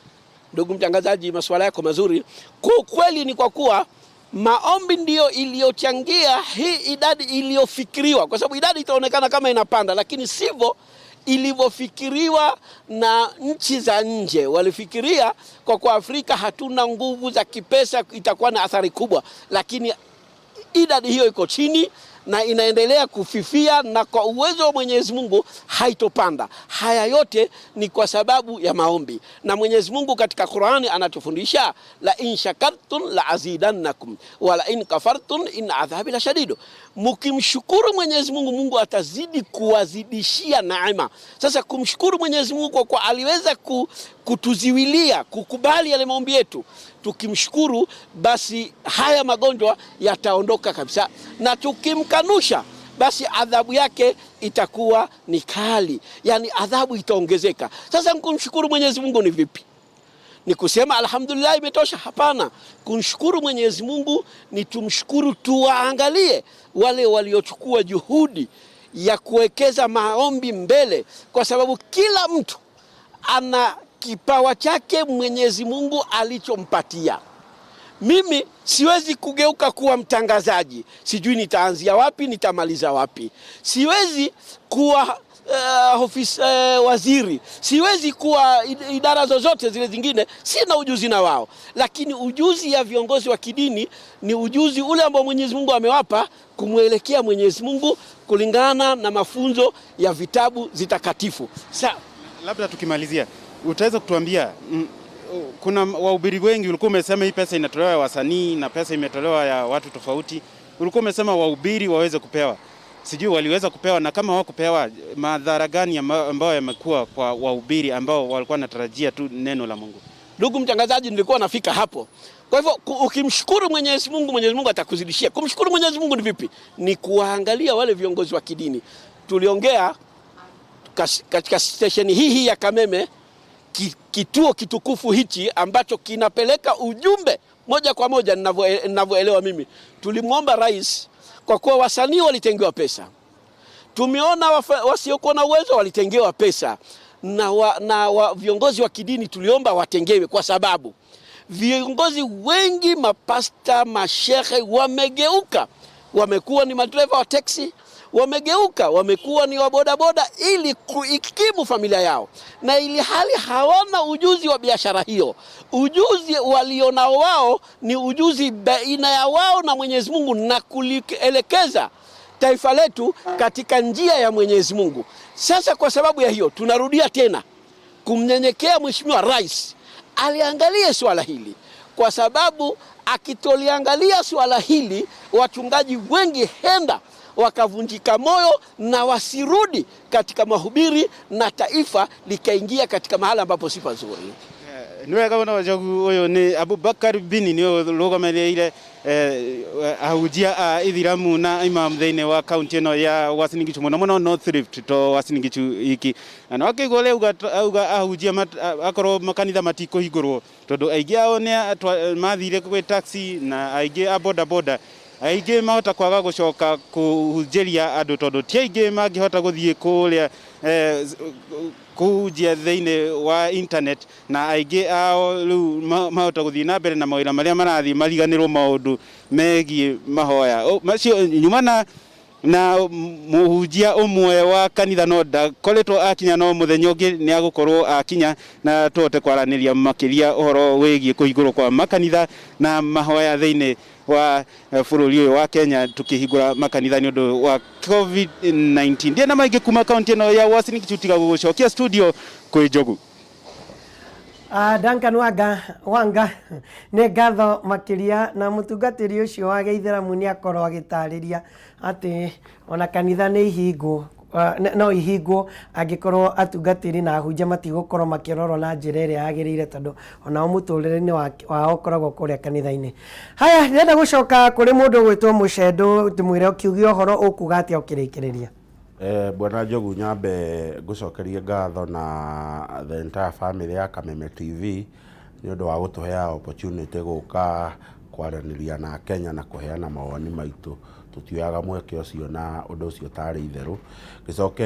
Ndugu mtangazaji, masuala yako mazuri. Kwa kweli ni kwa kuwa maombi ndio iliyochangia hii idadi iliyofikiriwa, kwa sababu idadi itaonekana kama inapanda, lakini sivyo ilivyofikiriwa na nchi za nje. Walifikiria kwa Afrika hatuna nguvu za kipesa, itakuwa na athari kubwa, lakini idadi hiyo iko chini na inaendelea kufifia, na kwa uwezo wa Mwenyezi Mungu haitopanda. Haya yote ni kwa sababu ya maombi, na Mwenyezi Mungu katika Qur'ani anatufundisha la in shakartum la azidannakum wa la in kafartum in adhabi la shadidu. Mkimshukuru Mwenyezi Mungu, Mungu atazidi kuwazidishia neema. Sasa kumshukuru Mwenyezi Mungu kwa aliweza kutuziwilia kukubali yale maombi yetu, tukimshukuru basi haya magonjwa yataondoka kabisa, na tukimkanusha basi adhabu yake itakuwa ni kali, yani adhabu itaongezeka. Sasa kumshukuru Mwenyezi Mungu ni vipi? Ni kusema alhamdulillah imetosha? Hapana. Kumshukuru Mwenyezi Mungu ni tumshukuru, tuwaangalie wale waliochukua juhudi ya kuwekeza maombi mbele, kwa sababu kila mtu ana kipawa chake Mwenyezi Mungu alichompatia. Mimi siwezi kugeuka kuwa mtangazaji, sijui nitaanzia wapi, nitamaliza wapi. Siwezi kuwa waziri, siwezi kuwa idara zozote zile zingine, sina ujuzi na wao. Lakini ujuzi ya viongozi wa kidini ni ujuzi ule ambao Mwenyezi Mungu amewapa kumwelekea Mwenyezi Mungu kulingana na mafunzo ya vitabu zitakatifu. Labda tukimalizia, utaweza kutuambia kuna wahubiri wengi ulikuwa umesema hii pesa inatolewa ya wasanii na pesa imetolewa ya watu tofauti. Ulikuwa umesema wahubiri waweze kupewa. Sijui waliweza kupewa, na kama hawakupewa madhara gani ambayo yamekuwa kwa wahubiri ambao walikuwa wanatarajia tu neno la Mungu? Ndugu mtangazaji, nilikuwa nafika hapo. Kwa hivyo ukimshukuru Mwenyezi Mungu, Mwenyezi Mungu atakuzidishia. Kumshukuru Mwenyezi Mungu ni vipi? Ni kuwaangalia wale viongozi wa kidini. Tuliongea katika station hii ya Kameme, kituo kitukufu hichi ambacho kinapeleka ujumbe moja kwa moja ninavyoelewa mimi. Tulimwomba rais, kwa kuwa wasanii walitengewa pesa, tumeona wasiokuwa na uwezo walitengewa pesa, na viongozi wa kidini tuliomba watengewe, kwa sababu viongozi wengi, mapasta, mashehe wamegeuka, wamekuwa ni madereva wa taxi, wamegeuka wamekuwa ni wabodaboda ili kuikimu familia yao, na ili hali hawana ujuzi wa biashara hiyo. Ujuzi walionao wao ni ujuzi baina ya wao na Mwenyezi Mungu, na kulielekeza taifa letu katika njia ya Mwenyezi Mungu. Sasa kwa sababu ya hiyo, tunarudia tena kumnyenyekea Mheshimiwa Rais aliangalie swala hili, kwa sababu akitoliangalia swala hili, wachungaji wengi henda wakavunjika moyo na wasirudi katika mahubiri, na taifa likaingia katika mahala ambapo si pazuri. Niwe gavana wa Jogu uyu ni Abubakar Bini niwe rugamirire ahujia ithiramu na imam thiini wa kaunti ino ya Uasin Gishu muno North Rift to Uasin Gishu iki. Na wakigole uga ahujia akoro makanitha matikuhingurwo tondu aingi ao ni mathire kwi taxi na aingi a boda boda aingi mahota kwaga gucoka kuhunjiria andu tondu ti aingi mangihota guthie kuria kujia thiini wa internet, na aingi ao riu mahota guthie na mbere na mawira maria marathie mariganirwo maundu megie mahoya macio nyumana na muhunjia umwe wa kanitha no ndakoretwo akinya no muthenya ungi ni agukorwo akinya na tuote kwaraniria makiria uhoro wigie kuhingurwo kwa makanitha na mahoya thiini wa bururi uyu wa Kenya, tukihingura makanitha ni undu wa COVID-19. Ndiye na maingi kuma kaunti ino ya Uasin Gishu tiga gucokia studio kwi Jogu. Duncan Wanga ne gatho makiria na mutungatiri ucio wa Geitheramu ni akorwo agitariria ati ona kanitha ni ihingo no ihingo angikorwo atungatiri na ahunjia matigukorwo makirorwo na njira iria yagirire, tondu ona muturire-ini wao koragwo kuria kanitha-ini. Haya, ndenda gucoka kuri mundu gwitwo Mucendo, ndimwire ukiugia uhoro ukuga atia ukirikireria. Bwana Jogu, nyambe gucokeria ngatho na the entire family ya Kameme TV ni undu wa gutuhea opportunity guka kwaraniria na Kenya na kuheana mawoni maitu. Tutioyaga mweke ucio na undu ucio tari itheru. Gicoke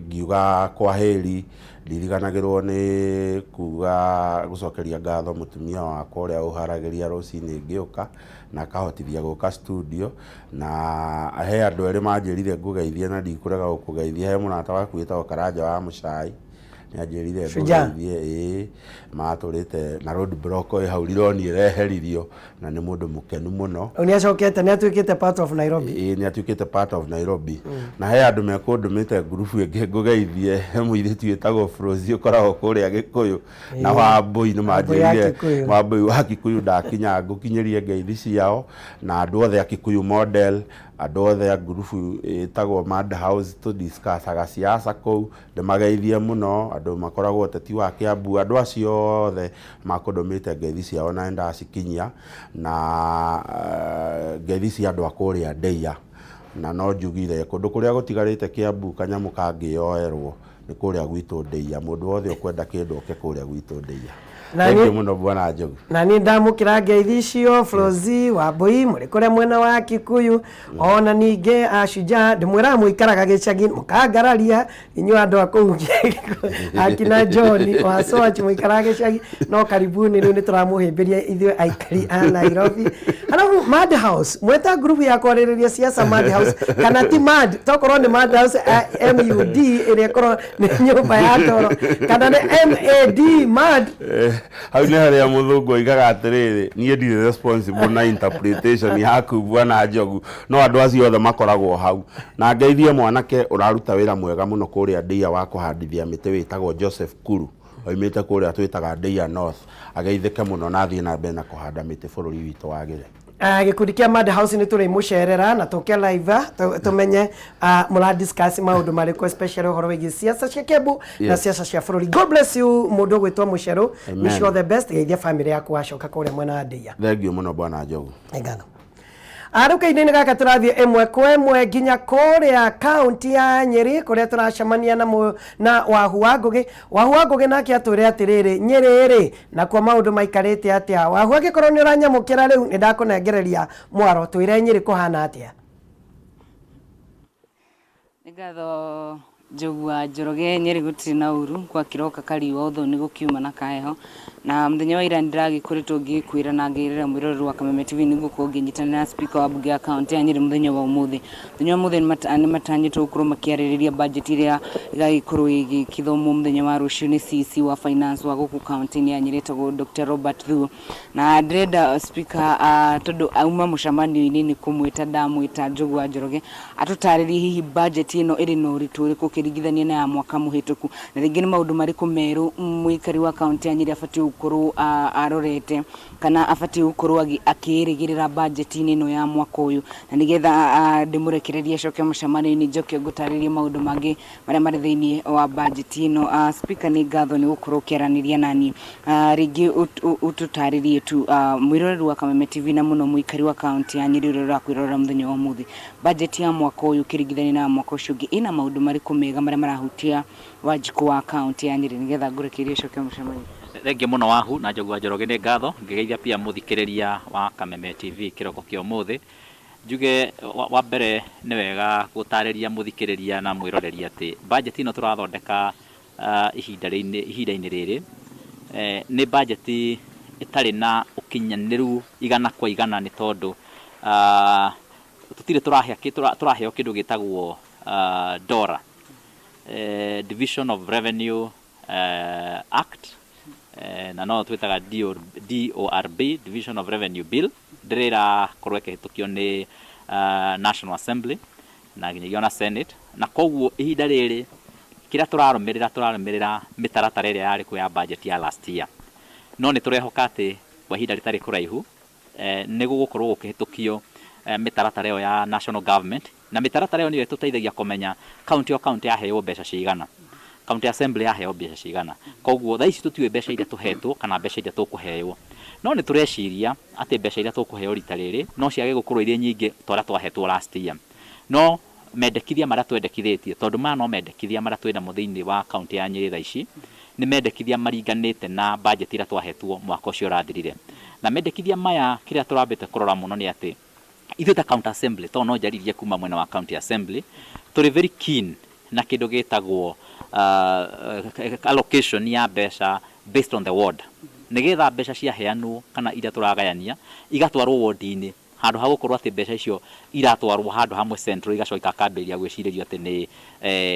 ngiuga kwa heri, ndiriganagirwo ni kuga gucokeria ngatho mutumia wakwa uria uharagiria rucini ngiuka na kahotithia guka studio, na he andu eri manjirire ngugeithie na ndikurega gukugeithia. He munata waku witagwo Karanja wa Mucai ni anjirire ngugeithie maturite na road block hau Rironi reheririo, na ni mundu mukenu muno. Oni acokete ni atuikite part of Nairobi. Ni atuikite part of Nairobi. Na he andu mekundumite group ingi ngugeithie, muithitu witagwo Frozi ukoragwo kuria Gikuyu na Wambui ni manjirire Wambui wa Kikuyu ndakinya ngukinyirie ngeithi ciao, na andu othe a Kikuyu model, andu othe a group itagwo Mad House to discuss aga siasa kou ndemageithie muno. Andu makoragwo teti wa Kiambu, andu acio othe makundumite ngeithi ciao na ndacikinyia, na ngeithi cia andu akuria Ndeia, na no njugire kundu kuria gutigarite Kiambu kanyamu kangioerwo ni kuria gwitu Ndeia. Mundu wothe ukwenda kindu oke kuria gwitu Ndeia. Thank you muno bwana Njogu. Na ni ndamukira ngeithi icio Flozi wa Mbui muri kuria mwena wa Kikuyu ona ninge ashujaa ndimwira muikaraga gicagi mukangararia inyu andu akuu akina John wa Soachi muikaraga gicagi no karibuni riu nituramuhimbiria ithwe aikari a Nairobi. Alafu Mad House mweta group ya kwaririria siasa Mad House kana ti Mad tokorwo ni Mad House MUD ire korwo ni nyumba ya toro kana ni MAD Mad hau nĩ harĩa mũthũngũ oigaga atĩrĩrĩ niĩ ndirĩ responsible na interpretation yaku bwana Njogu no andũ acio othe makoragwo hau na ngeithie mwanake ũraruta wĩra mwega mũno kũrĩa Ndia wa kũhandithia mĩtĩ wĩtagwo Joseph Kuru oimĩte kũrĩa twĩtaga Ndia North ageithĩke mũno na athiĩ na mbere na kũhanda mĩtĩ bũrũri witũ wagĩre. Gikundi kia Mad House ni turi mucerera na tuke live tumenye mura discuss maundu mariko especially horo wigi siasa cia Kiambu na siasa cia bururi. God bless you mundu gwitwa Mucero. Wish you all the best. Geithia family yaku wacoka kuria mwena Ndia. Thank you muno bwana Njogu. Engano. Aruka-ini gaka turathie emwe kwa emwe nginya kuria county ya Nyeri kuria turacemania na Wahu wa Ngugi nake atwire atiriri Nyeri na kwa maundu maikarite atia Wahu agikorwo ni uranyamukira riu ni ndakunengereria mwaro twire Nyeri kuhana atia. Ngatho Njogu wa Njoroge Nyeri gutiri na uru kwa kiroka kariwa uthoni gukiuma na kaheho na muthenya wa ira ndiragikoretwo ngikwira na ngirira mwirorero wa Kameme TV niguko nginyitana na speaker wa bunge account ya Nyeri muthenya wa umuthi ni matanyitwo gukorwo makiaririria budget iria igagikorwo igikithomo muthenya wa rucio ni CC wa finance wa guku county ya Nyeri tagwo Dr. Robert Thu na ndrenda speaker tondu auma mucamanio-ini ni kumwita ndamwita Njogu wa Njoroge atutaririe hihi budget ino iri no ritu riku kirigithania na mwaka muhituku na ringi ni maundu mariku meru mwikari wa county ya Nyeri afati gukorwo arorete kana afati gukorwo akirigirira budget ino ya mwaka uyu na nigetha ndimurekereria coke mucamanio-ini njoke ngutaririe maundu mangi maria mari thiini wa budget ino. Speaker ni ngatho ni gukorwo kiaraniria nani ringi ututaririe tu mwirorero wa Kameme TV na muno mwikari wa county ya Nyeri rora kwirora muthenya wa muthi budget ya mwaka uyu kirigithania na mwaka ucio ina maundu mariku mega maria marahutia wajiku wa county ya Nyeri nigetha ngurekererie coke mucamanio. Thengi muno Wahu na Njogu wa Njoroge ni ngatho ngigeithia pia muthikiriria wa Kameme TV kiroko kio muthi njuge wa mbere ni wega gutariria muthikiriria na mwiroreri ati budget ino turathondeka ihinda-ini riri ni budget itari na ukinyaniru igana kwa igana ni tondu tutire turaheo kindu gitagwo DORA Division of Revenue Act na no twitaga DORB Division of Revenue Bill ndrira korwe kihitukio ni National Assembly na ginyagia na Senate na koguo ihinda riri kira turarumirira mitaratara iria yari kwa budget ya last year no ni turehoka ati kwa ihinda ritari kuraihu ni gugukorwo gukihitukio mitaratara iyo ya national government na mitaratara iyo ni tuteithagia kumenya county o county yaheo mbeca cigana county assembly yaheo mbeca cigana koguo thaici tutiwe mbeca iria tuhetwo kana mbeca iria tukuheyo no ni tureciria ati mbeca iria tukuheyo rita riri no ciage gukorwo iria nyingi tora twahetwo last year no mendekithia maria twendekithitie tondu ma no mendekithia maria twina muthiini wa county ya Nyeri thaici ni mendekithia maringanite na budget iria twahetwo mwaka ucio rathirire na mendekithia maya kiria turambite kurora muno ni ati ithu ta county assembly to no njaririe kuma mwena wa county assembly turi very keen na kindu gitagwo allocation ya mbeca based on the ward nigetha mbeca cia heanwo kana iria turagayania igatwarwo ward-ini handu ha gukorwo ati mbeca icio iratwarwo handu hamwe central igacoka kamberia gwiciririo ati ni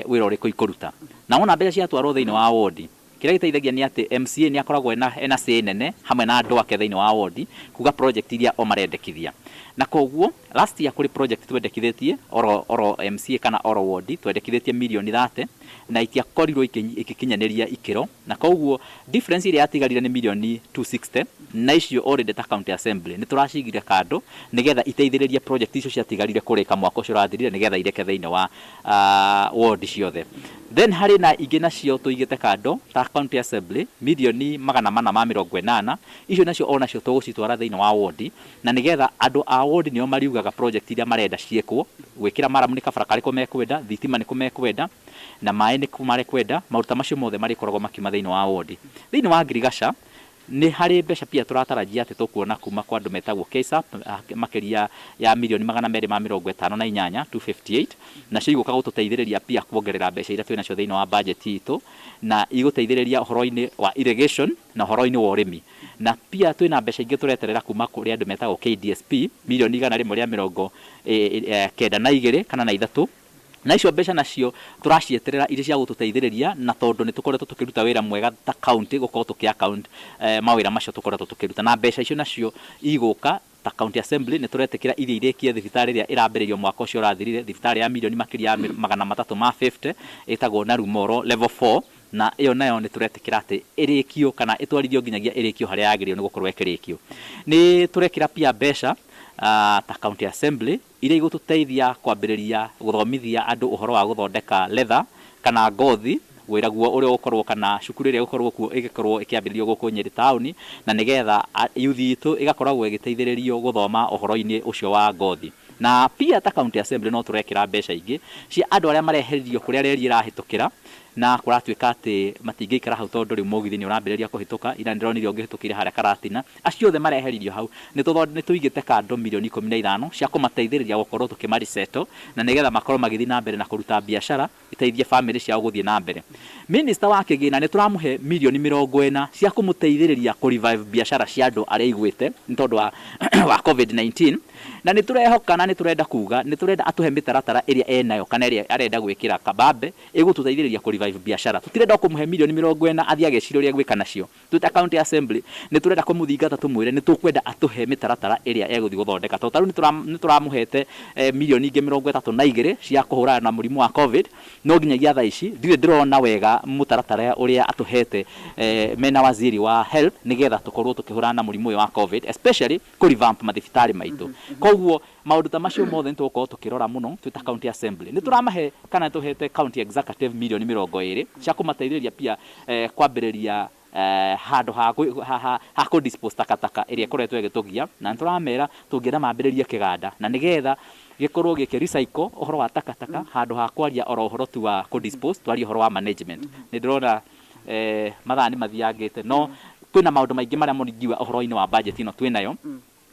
wira uriku ikuruta na ona mbeca cia twarwo thiini wa ward kiria giteithagia ni ati MCA ni akoragwo ena say nene hamwe na andu ake thiini wa ward kuga project iria o marendekithia na koguo last year kuri project twendekithitie oro MCA kana oro ward twendekithitie milioni 30 na itiakorirwo ikikinyaniria ikiro na koguo difference iria yatigarire ni milioni 260 na icio already ta county assembly ni turacigire kando nigetha iteithiririe project icio ciatigarire kurika mwaka ucio rathirire nigetha ireke thiini wa ward ciothe then hari na ingi nacio tuigite kando ta county assembly milioni 480 icio nacio ona cio tugucitwara thiini wa ward na nigetha andu a ward nio mariugaga project iria marenda ciekwo gwikira maramu ni kabara kariko mekwenda thitima ni kumekwenda na mai ni kumare kwenda maruta macio mothe mari koragwo makima thiini wa ward thiini wa Ngirigasha ni hari mbeca pia turatarajia ati tukuona kuma kwa andu metagwo KSAP makeria ya milioni 258 258 na cio iguka gututeithiriria pia kuongerera mbeca iria twina cio thiini wa budget itu na iguteithiriria uhoro-ini wa irrigation na uhoro-ini wa urimi na pia twina mbeca ingi tureterera kuma kuri andu metagwo KDSP milioni 192 kana na 3 na icio mbeca nacio turacieterera iria cia gututeithiriria na tondu ni tukoretwo tukiruta wira mwega ta county gukorwo tuki account mawira macio tukoretwo tukiruta na mbeca icio nacio iguka ta county assembly ni turetekira iria irekie thibitari iria irambiririo mwaka ucio urathirire thibitari ya milioni makiria 350 itagwo na Rumoro level 4 na iyo nayo ni turetekira ati irikio kana itwarithio nginyagia irikio haria yagirio ni gukorwo ikirikio ni turekira pia mbeca ta county assembly iria igututeithia kwambiriria guthomithia andu uhoro wa guthondeka leather kana ngothi wira guo uria ukorwo kana cukuru iria ukorwo kuo igikorwo ikiambiririo guku Nyeri town na nigetha youth itu igakoragwo igiteithiririo guthoma uhoro-ini ucio wa ngothi na pia ta county assembly no turekira mbeca ingi cia andu aria mareheririo kuria reri irahitukira na kuratuika ati matingikara hau tondu riu mugithi ni urambiriria kuhituka ira ndironire ungihitukire haria Karatina acio othe mareheririo hau ni tuigite kando milioni 15 cia kumateithiriria gukorwo tukimariseto na nigetha makorwo magithi na mbere na kuruta biashara iteithie family ciao guthie na mbere. Minister wa kigina ni turamuhe milioni 40 cia kumuteithiriria ku revive biashara cia andu aria igwite ntondu wa COVID-19 na ni turehoka na ni turenda kuga ni turenda atuhe mitaratara iria enayo kana iria arenda gwikira kabambe igututeithiriria ku revive biashara tutirenda kumuhe milioni 40 athia geciro ria gwika nacio tuta county assembly ni turenda kumuthingata tumwire ni tukwenda atuhe mitaratara iria eguthi guthondeka totaru ni turamuhete milioni 32 cia kuhurana na murimu wa covid no nginyagia tha ici ndire ndirona wega mutaratara uria atuhete mena waziri wa health nigetha tukorwo tukihurana na murimu wa covid especially ku revamp mathibitari maitu koguo maundu ta macio mothe nitukorwo tukirora muno twita county assembly ni turamahe kana tuhete county executive milioni 20 cia kumateithiriria pia kwambiriria handu ha ku dispose takataka iria koretwo igitugia na turamera tungienda mambiririe kiganda na nigetha gikorwo giki recycle uhoro wa takataka handu ha kwaria oro uhoro tu wa ku dispose twari uhoro wa management ni ndirona mathani mathiangite no kwina maundu maingi maria muringiwa uhoro-ini wa budget ino twinayo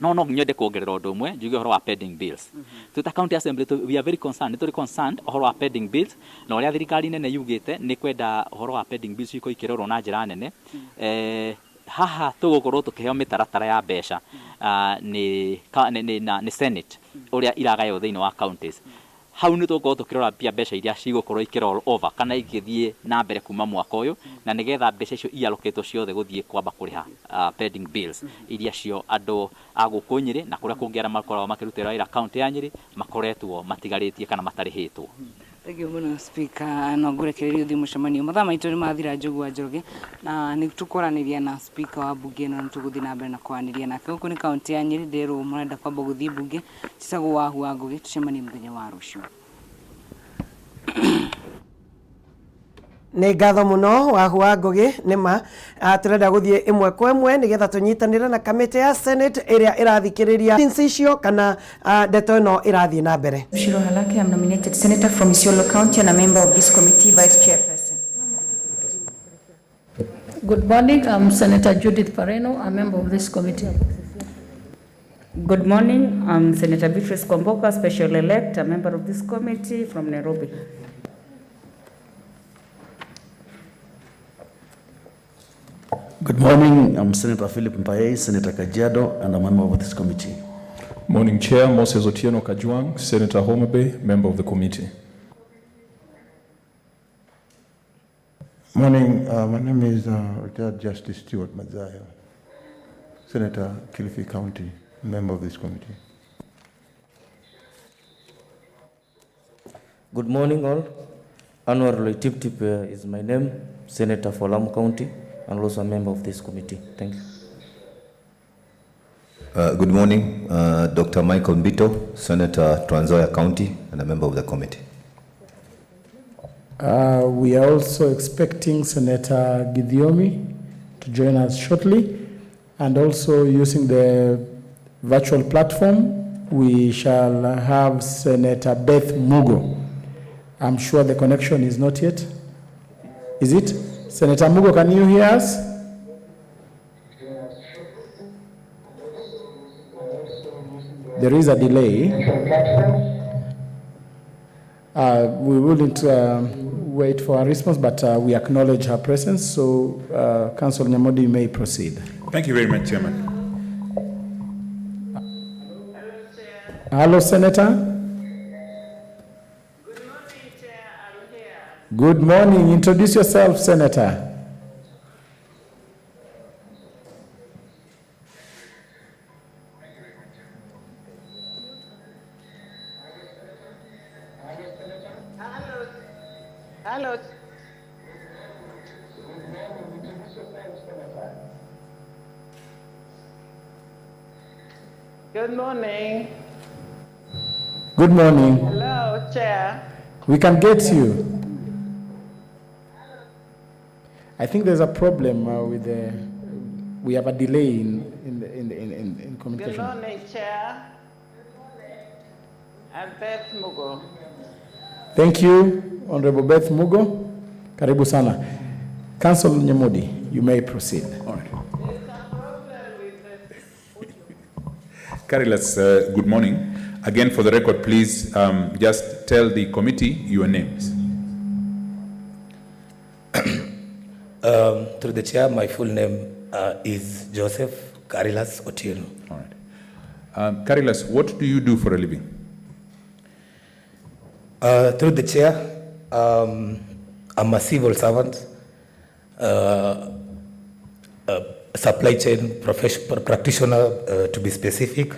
no nyende kuongerera undu umwe njuge uhoro wa pending bills tuta county assembly we are very concerned uhoro wa pending bills na uria thirikari nene yugite ni kwenda uhoro wa pending bills iko ikirorwo na njira nene haha tugukorwo tukiheo mitaratara ya mbeca ni senate uria iragayo thiini wa counties hau ni tugukorwo tukirora pia mbeca iria cigukorwo ikirol over kana ikithie na mbere kuma mwaka uyu na nigetha mbeca icio ialoketwo ciothe guthie kwamba kuriha pending bills iria cio andu aguku Nyeri na kuria kungiara makorwo makirutira ira county ya Nyeri makoretwo matigaritie kana matarihitwo. Thank you muno speaker no gurekereria uthi mucemanio mathaa maitu ni mathira Njogu wa Njoroge na ni tukoraniria na speaker wa bunge no tuguthi na mbere na kwaniria nake guku ni county ya Nyeri ndero murenda kwamba guthii bunge Cicagu wa Ngugi tucemanie muthenya wa rucio. Nĩ ngatho mũno wa Ngugi nĩma turenda guthie imwe kwa imwe nigetha tunyitanire na kamiti ya Senate ĩrĩa ĩrathikĩrĩria icio kana ndeto ĩno ĩrathie na mbere. Shiro Halake, I'm nominated senator from Isiolo County and a member of this committee, vice chairperson. Good morning, I'm Senator Judith Pareno, a member of this committee. Good morning, I'm Senator Beatrice Kwamboka, special elect, a member of this committee from Nairobi. Good morning, I'm Senator Philip Mpaye, Senator Kajiado, and a member of this committee. Morning, Chair Moses Otieno Kajwang, Senator Homa Bay, member of the committee. Morning, my name is retired Justice Stewart Mazayo, Senator Kilifi County, member of this committee. Good morning all. Anwar Loitip Tip is my name, Senator for Lamu County, and also a member of this committee. Thank you. Good morning, Dr. Michael Mbito, Senator Trans Nzoia County, and a member of the committee. We are also expecting Senator Gidiomi to join us shortly, and also using the virtual platform, we shall have Senator Beth Mugo. I'm sure the connection is not yet. Is it? Senator Mugo, can you hear us? there is a delay. We wouldn't wait for a response, but we acknowledge her presence. So, Councillor Nyamodi, you may proceed. Thank you very much, Chairman. Hello, Senator. Good morning. Introduce yourself, Senator. Hello. Good morning. Good morning. Hello, Chair. We can get you. I think there's a problem with the. We have a delay in communication. Good morning, Chair. I'm Beth Mugo. Thank you, Honorable Beth Mugo. Karibu sana. Councillor Nyamodi, you may proceed. All right. Carilas, good morning. Again, for the record, please just tell the committee your names. Through the chair, my full name is Joseph Carilas Otieno. All right. Carilas, what do you do for a living? Through the chair, I'm a civil servant, supply chain practitioner, to be specific.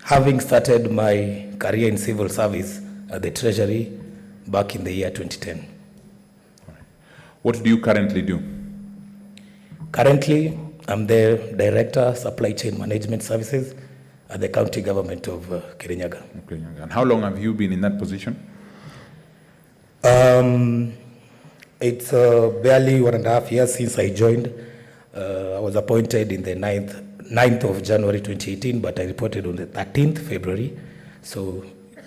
Having started my career in civil service at the Treasury back in the year 2010. What do you currently do? Currently, I'm the Director, Supply Chain Management Services at the County Government of Kirinyaga. And how long have you been in that position? It's barely 1.5 years since I joined. I was appointed in the 9th of January 2018, but I reported on the 13th February, so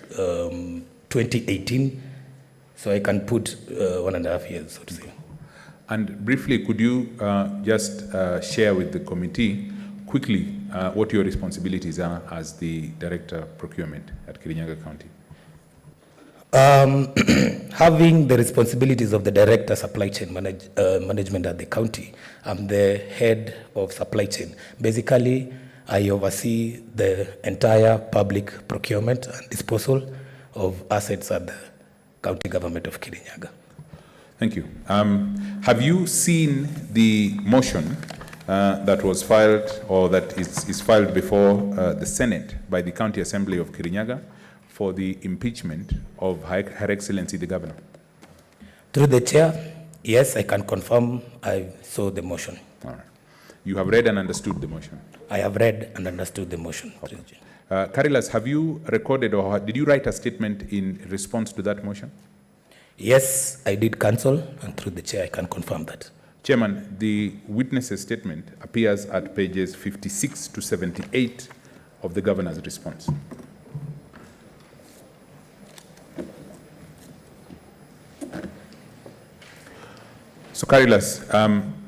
2018. So I can put 1.5 years, so to say. And briefly, could you just share with the committee quickly what your responsibilities are as the Director of Procurement at Kirinyaga County? Having the responsibilities of the Director Supply Chain Management at the county, I'm the head of supply chain. Basically, I oversee the entire public procurement and disposal of assets at the County Government of Kirinyaga. Thank you. Have you seen the motion that was filed or that is filed before the Senate by the County Assembly of Kirinyaga for the impeachment of Her Excellency the Governor? Through the chair, yes, I can confirm I saw the motion. All right. You have read and understood the motion? I have read and understood the motion. Okay. Carilas, have you recorded or did you write a statement in response to that motion? Yes, I did cancel, and through the chair, I can confirm that. Chairman, the witness's statement appears at pages 56 to 78 of the Governor's response. So, Carilas,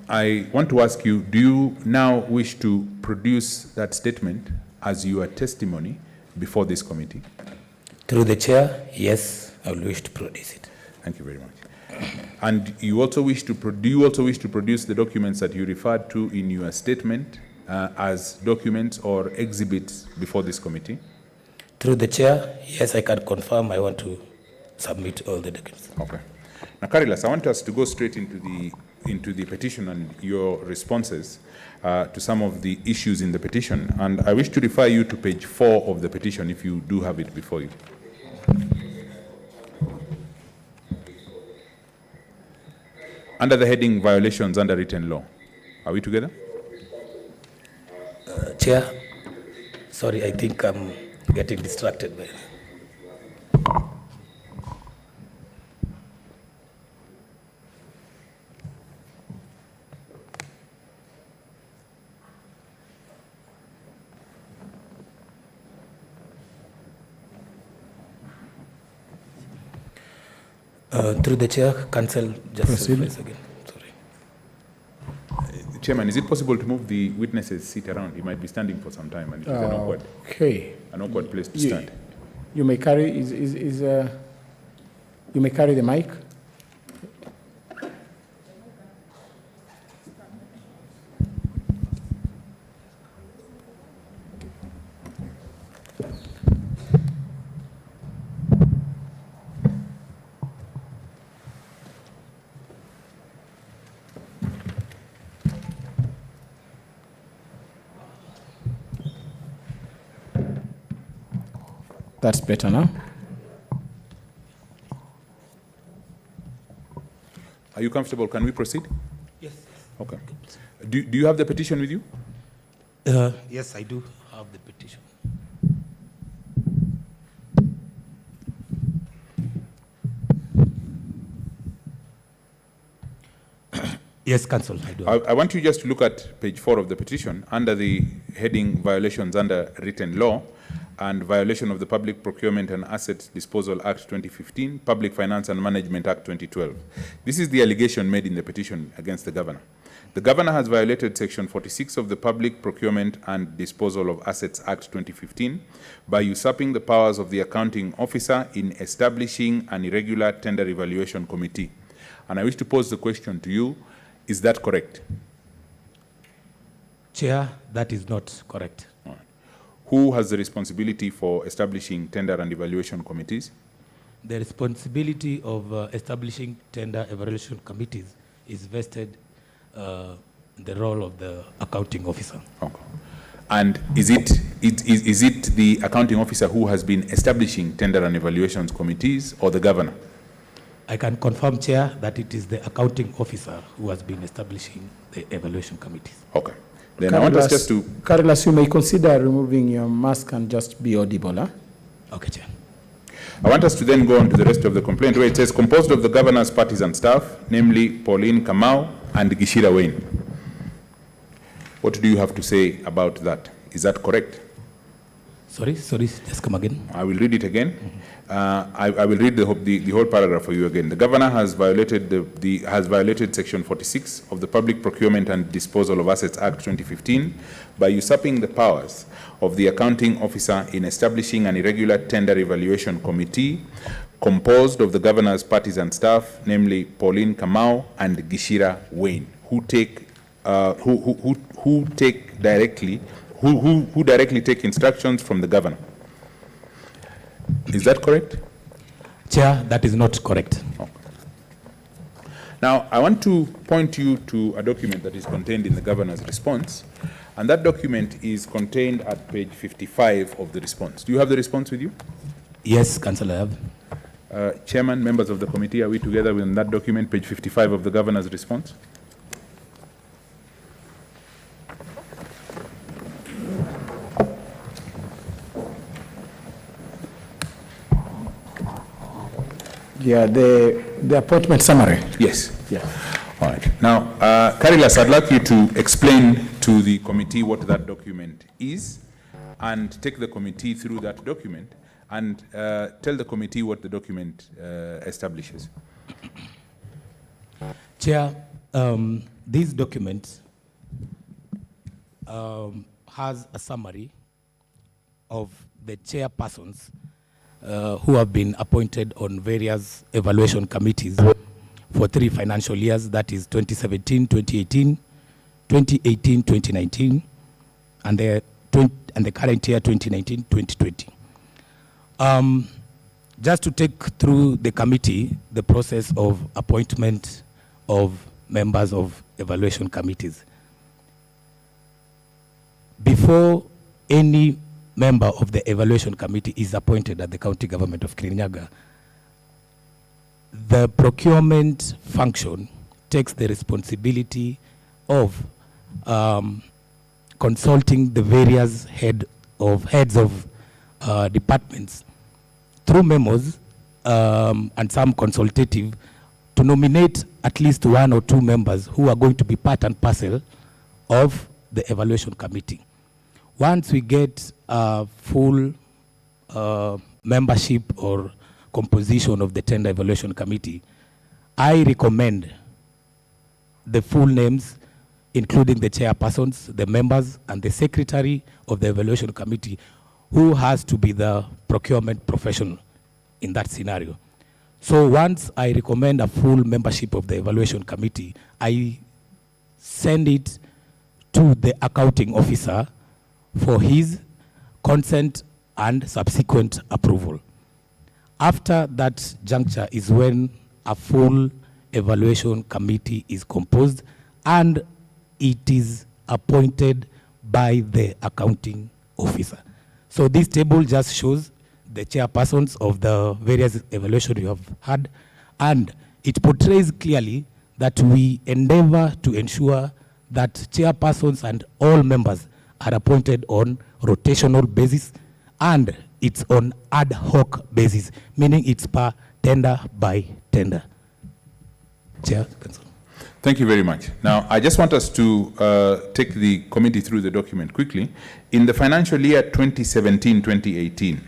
I want to ask you, do you now wish to produce that statement as your testimony before this committee? Through the chair, yes, I will wish to produce it. Thank you very much. And you also wish to do you also wish to produce the documents that you referred to in your statement as documents or exhibits before this committee? Through the chair, yes, I can confirm I want to submit all the documents. Okay. Now, Carilas, I want us to go straight into the petition and your responses to some of the issues in the petition. And I wish to refer you to page 4 of the petition if you do have it before you. Under the heading Violations under Written Law. Are we together? Chair, sorry, I think I'm getting distracted by it. Through the chair, cancel just again. Sorry. Chairman, is it possible to move the witnesses' seat around? He might be standing for some time, and it is an awkward place to stand. You may carry you may carry the mic. That's better now. Are you comfortable? Can we proceed? Yes. Okay. Do you have the petition with you? Yes, I do have the petition. Yes, Council, I do. I want you just to look at page 4 of the petition under the heading Violations under Written Law and Violation of the Public Procurement and Assets Disposal Act 2015, Public Finance and Management Act 2012. This is the allegation made in the petition against the governor. The governor has violated Section 46 of the Public Procurement and Disposal of Assets Act 2015 by usurping the powers of the accounting officer in establishing an irregular tender evaluation committee. And I wish to pose the question to you, is that correct? Chair, that is not correct. All right. Who has the responsibility for establishing tender and evaluation committees? The responsibility of establishing tender evaluation committees is vested in the role of the accounting officer. Okay. And is it the accounting officer who has been establishing tender and evaluations committees or the governor? I can confirm, Chair, that it is the accounting officer who has been establishing the evaluation committees. Okay. Then I want us just to... Carlos, you may consider removing your mask and just be audible. Huh? Okay, Chair. I want us to then go on to the rest of the complaint where it says, composed of the governor's parties and staff, namely Pauline Kamau and Ciira Wayne. What do you have to say about that? Is that correct? Sorry, just come again. I will read it again. I will read the whole paragraph for you again. The governor has violated Section 46 of the Public Procurement and Disposal of Assets Act 2015 by usurping the powers of the accounting officer in establishing an irregular tender evaluation committee composed of the governor's parties and staff, namely Pauline Kamau and Ciira Wayne, who directly take instructions from the governor. Is that correct? Chair, that is not correct. Okay. Now, I want to point you to a document that is contained in the governor's response, and that document is contained at page 55 of the response. Do you have the response with you? Yes, Councillor, I have. Chairman, members of the committee, are we together with that document, page 55 of the governor's response? Yeah, the appointment summary. Yes. Yeah. All right. Now, Carilas, I'd like you to explain to the committee what that document is and take the committee through that document and tell the committee what the document establishes. Chair, this document has a summary of the chairpersons who have been appointed on various evaluation committees for 3 financial years, that is 2017, 2018, 2018, 2019, and the current year, 2019, 2020. Just to take through the committee the process of appointment of members of evaluation committees. Before any member of the evaluation committee is appointed at the county government of Kirinyaga, the procurement function takes the responsibility of consulting the various heads of departments through memos and some consultative to nominate at least 1 or 2 members who are going to be part and parcel of the evaluation committee. Once we get a full membership or composition of the tender evaluation committee, I recommend the full names including the chairpersons, the members, and the secretary of the evaluation committee, who has to be the procurement professional in that scenario. So once I recommend a full membership of the evaluation committee, I send it to the accounting officer for his consent and subsequent approval. After that juncture is when a full evaluation committee is composed and it is appointed by the accounting officer. So this table just shows the chairpersons of the various evaluations we have had, and it portrays clearly that we endeavor to ensure that chairpersons and all members are appointed on rotational basis, and it's on ad hoc basis, meaning it's per tender by tender. Chair. Thank you very much. Now, I just want us to take the committee through the document quickly. In the financial year 2017-2018,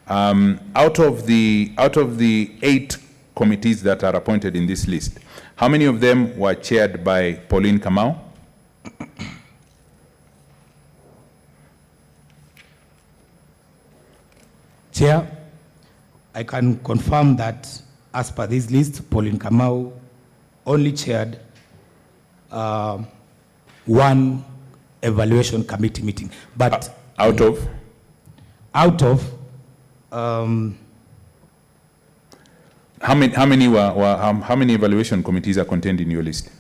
out of the 8 committees that are appointed in this list, how many of them were chaired by Pauline Kamau? Chair, I can confirm that as per this list, Pauline Kamau only chaired one evaluation committee meeting, but out of how many evaluation committees are contained in your list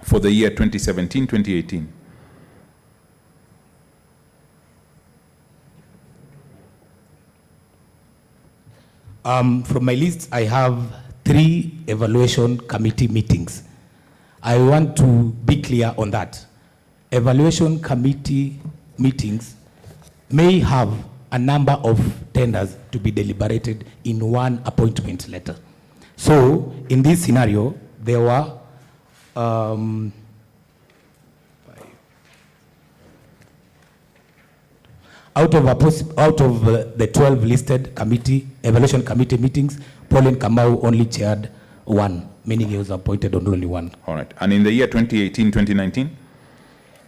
for the year 2017-2018? From my list, I have 3 evaluation committee meetings. I want to be clear on that. Evaluation committee meetings may have a number of tenders to be deliberated in one appointment letter. So in this scenario, there were out of the 12 listed evaluation committee meetings, Pauline Kamau only chaired 1, meaning he was appointed on only 1. All right. And in the year 2018-2019?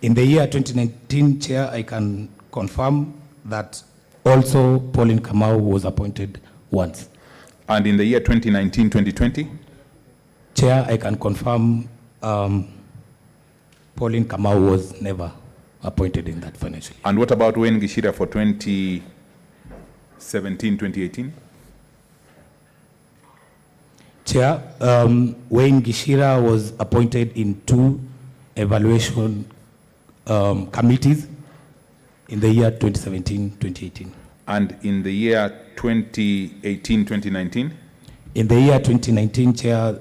In the year 2019, Chair, I can confirm that also Pauline Kamau was appointed once. And in the year 2019-2020? Chair, I can confirm Pauline Kamau was never appointed in that financial year. And what about Wayne Ciira for 2017-2018? Chair, Wayne Ciira was appointed in 2 evaluation committees in the year 2017-2018. And in the year 2018-2019? In the year 2019, Chair,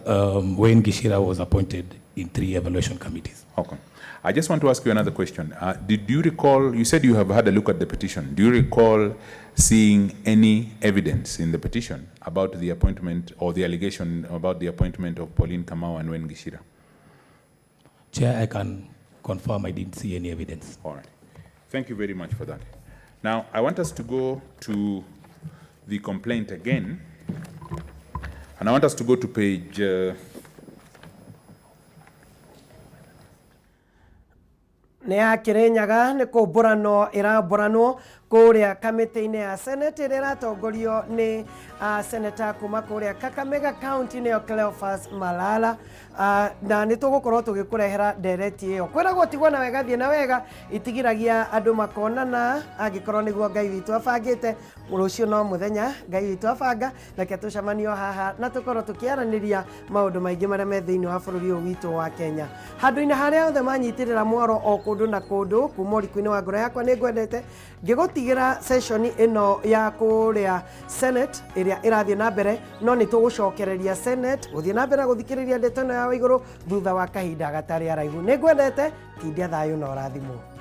Wayne Ciira was appointed in 3 evaluation committees. Okay. I just want to ask you another question. Did you recall, you said you have had a look at the petition. Do you recall seeing any evidence in the petition about the appointment or the allegation about the appointment of Pauline Kamau and Wayne Ciira? Chair, I can confirm I didn't see any evidence. All right. Thank you very much for that. Now, I want us to go to the complaint again. And I want us to go to page... nä yakirinyaga nä kå mbårano ĩrambũranwo kũrĩa kamĩtĩ-inĩ ya Senate ĩrĩa ĩratongorio nĩ seneta kuma kũrĩa Kakamega County nĩyo Cleophas Malala, na nĩ tũgũkorwo tũgĩkũrehera ndereti ĩyo. Kwĩragwo tigwo na wega thiĩ na wega itigiragia andũ makonana angĩkorwo nĩguo Ngai witũ abangĩte. Rũciũ no mũthenya Ngai witũ abanga, reke tũcemanio haha na tũkorwo tũkĩaranĩria maũndũ maingĩ marĩa me thĩinĩ wa bũrũri ũyũ witũ wa Kenya. Handũ-inĩ harĩa othe manyitĩrĩra mwaro o kũndũ na kũndũ kuma ũriku-inĩ wa ngoro yakwa nĩ ngwendete ngĩgũtigĩra session ĩno ya kũrĩa Senate ĩrĩa ĩrathiĩ na mbere, no nĩ tũgũcokereria Senate gũthiĩ na mbere gũthikĩrĩria ndeto ĩno ya Waiguru thutha wa kahinda gatarĩ araihu. Nĩ ngwendete, tindia thayũ na ũrathimwo.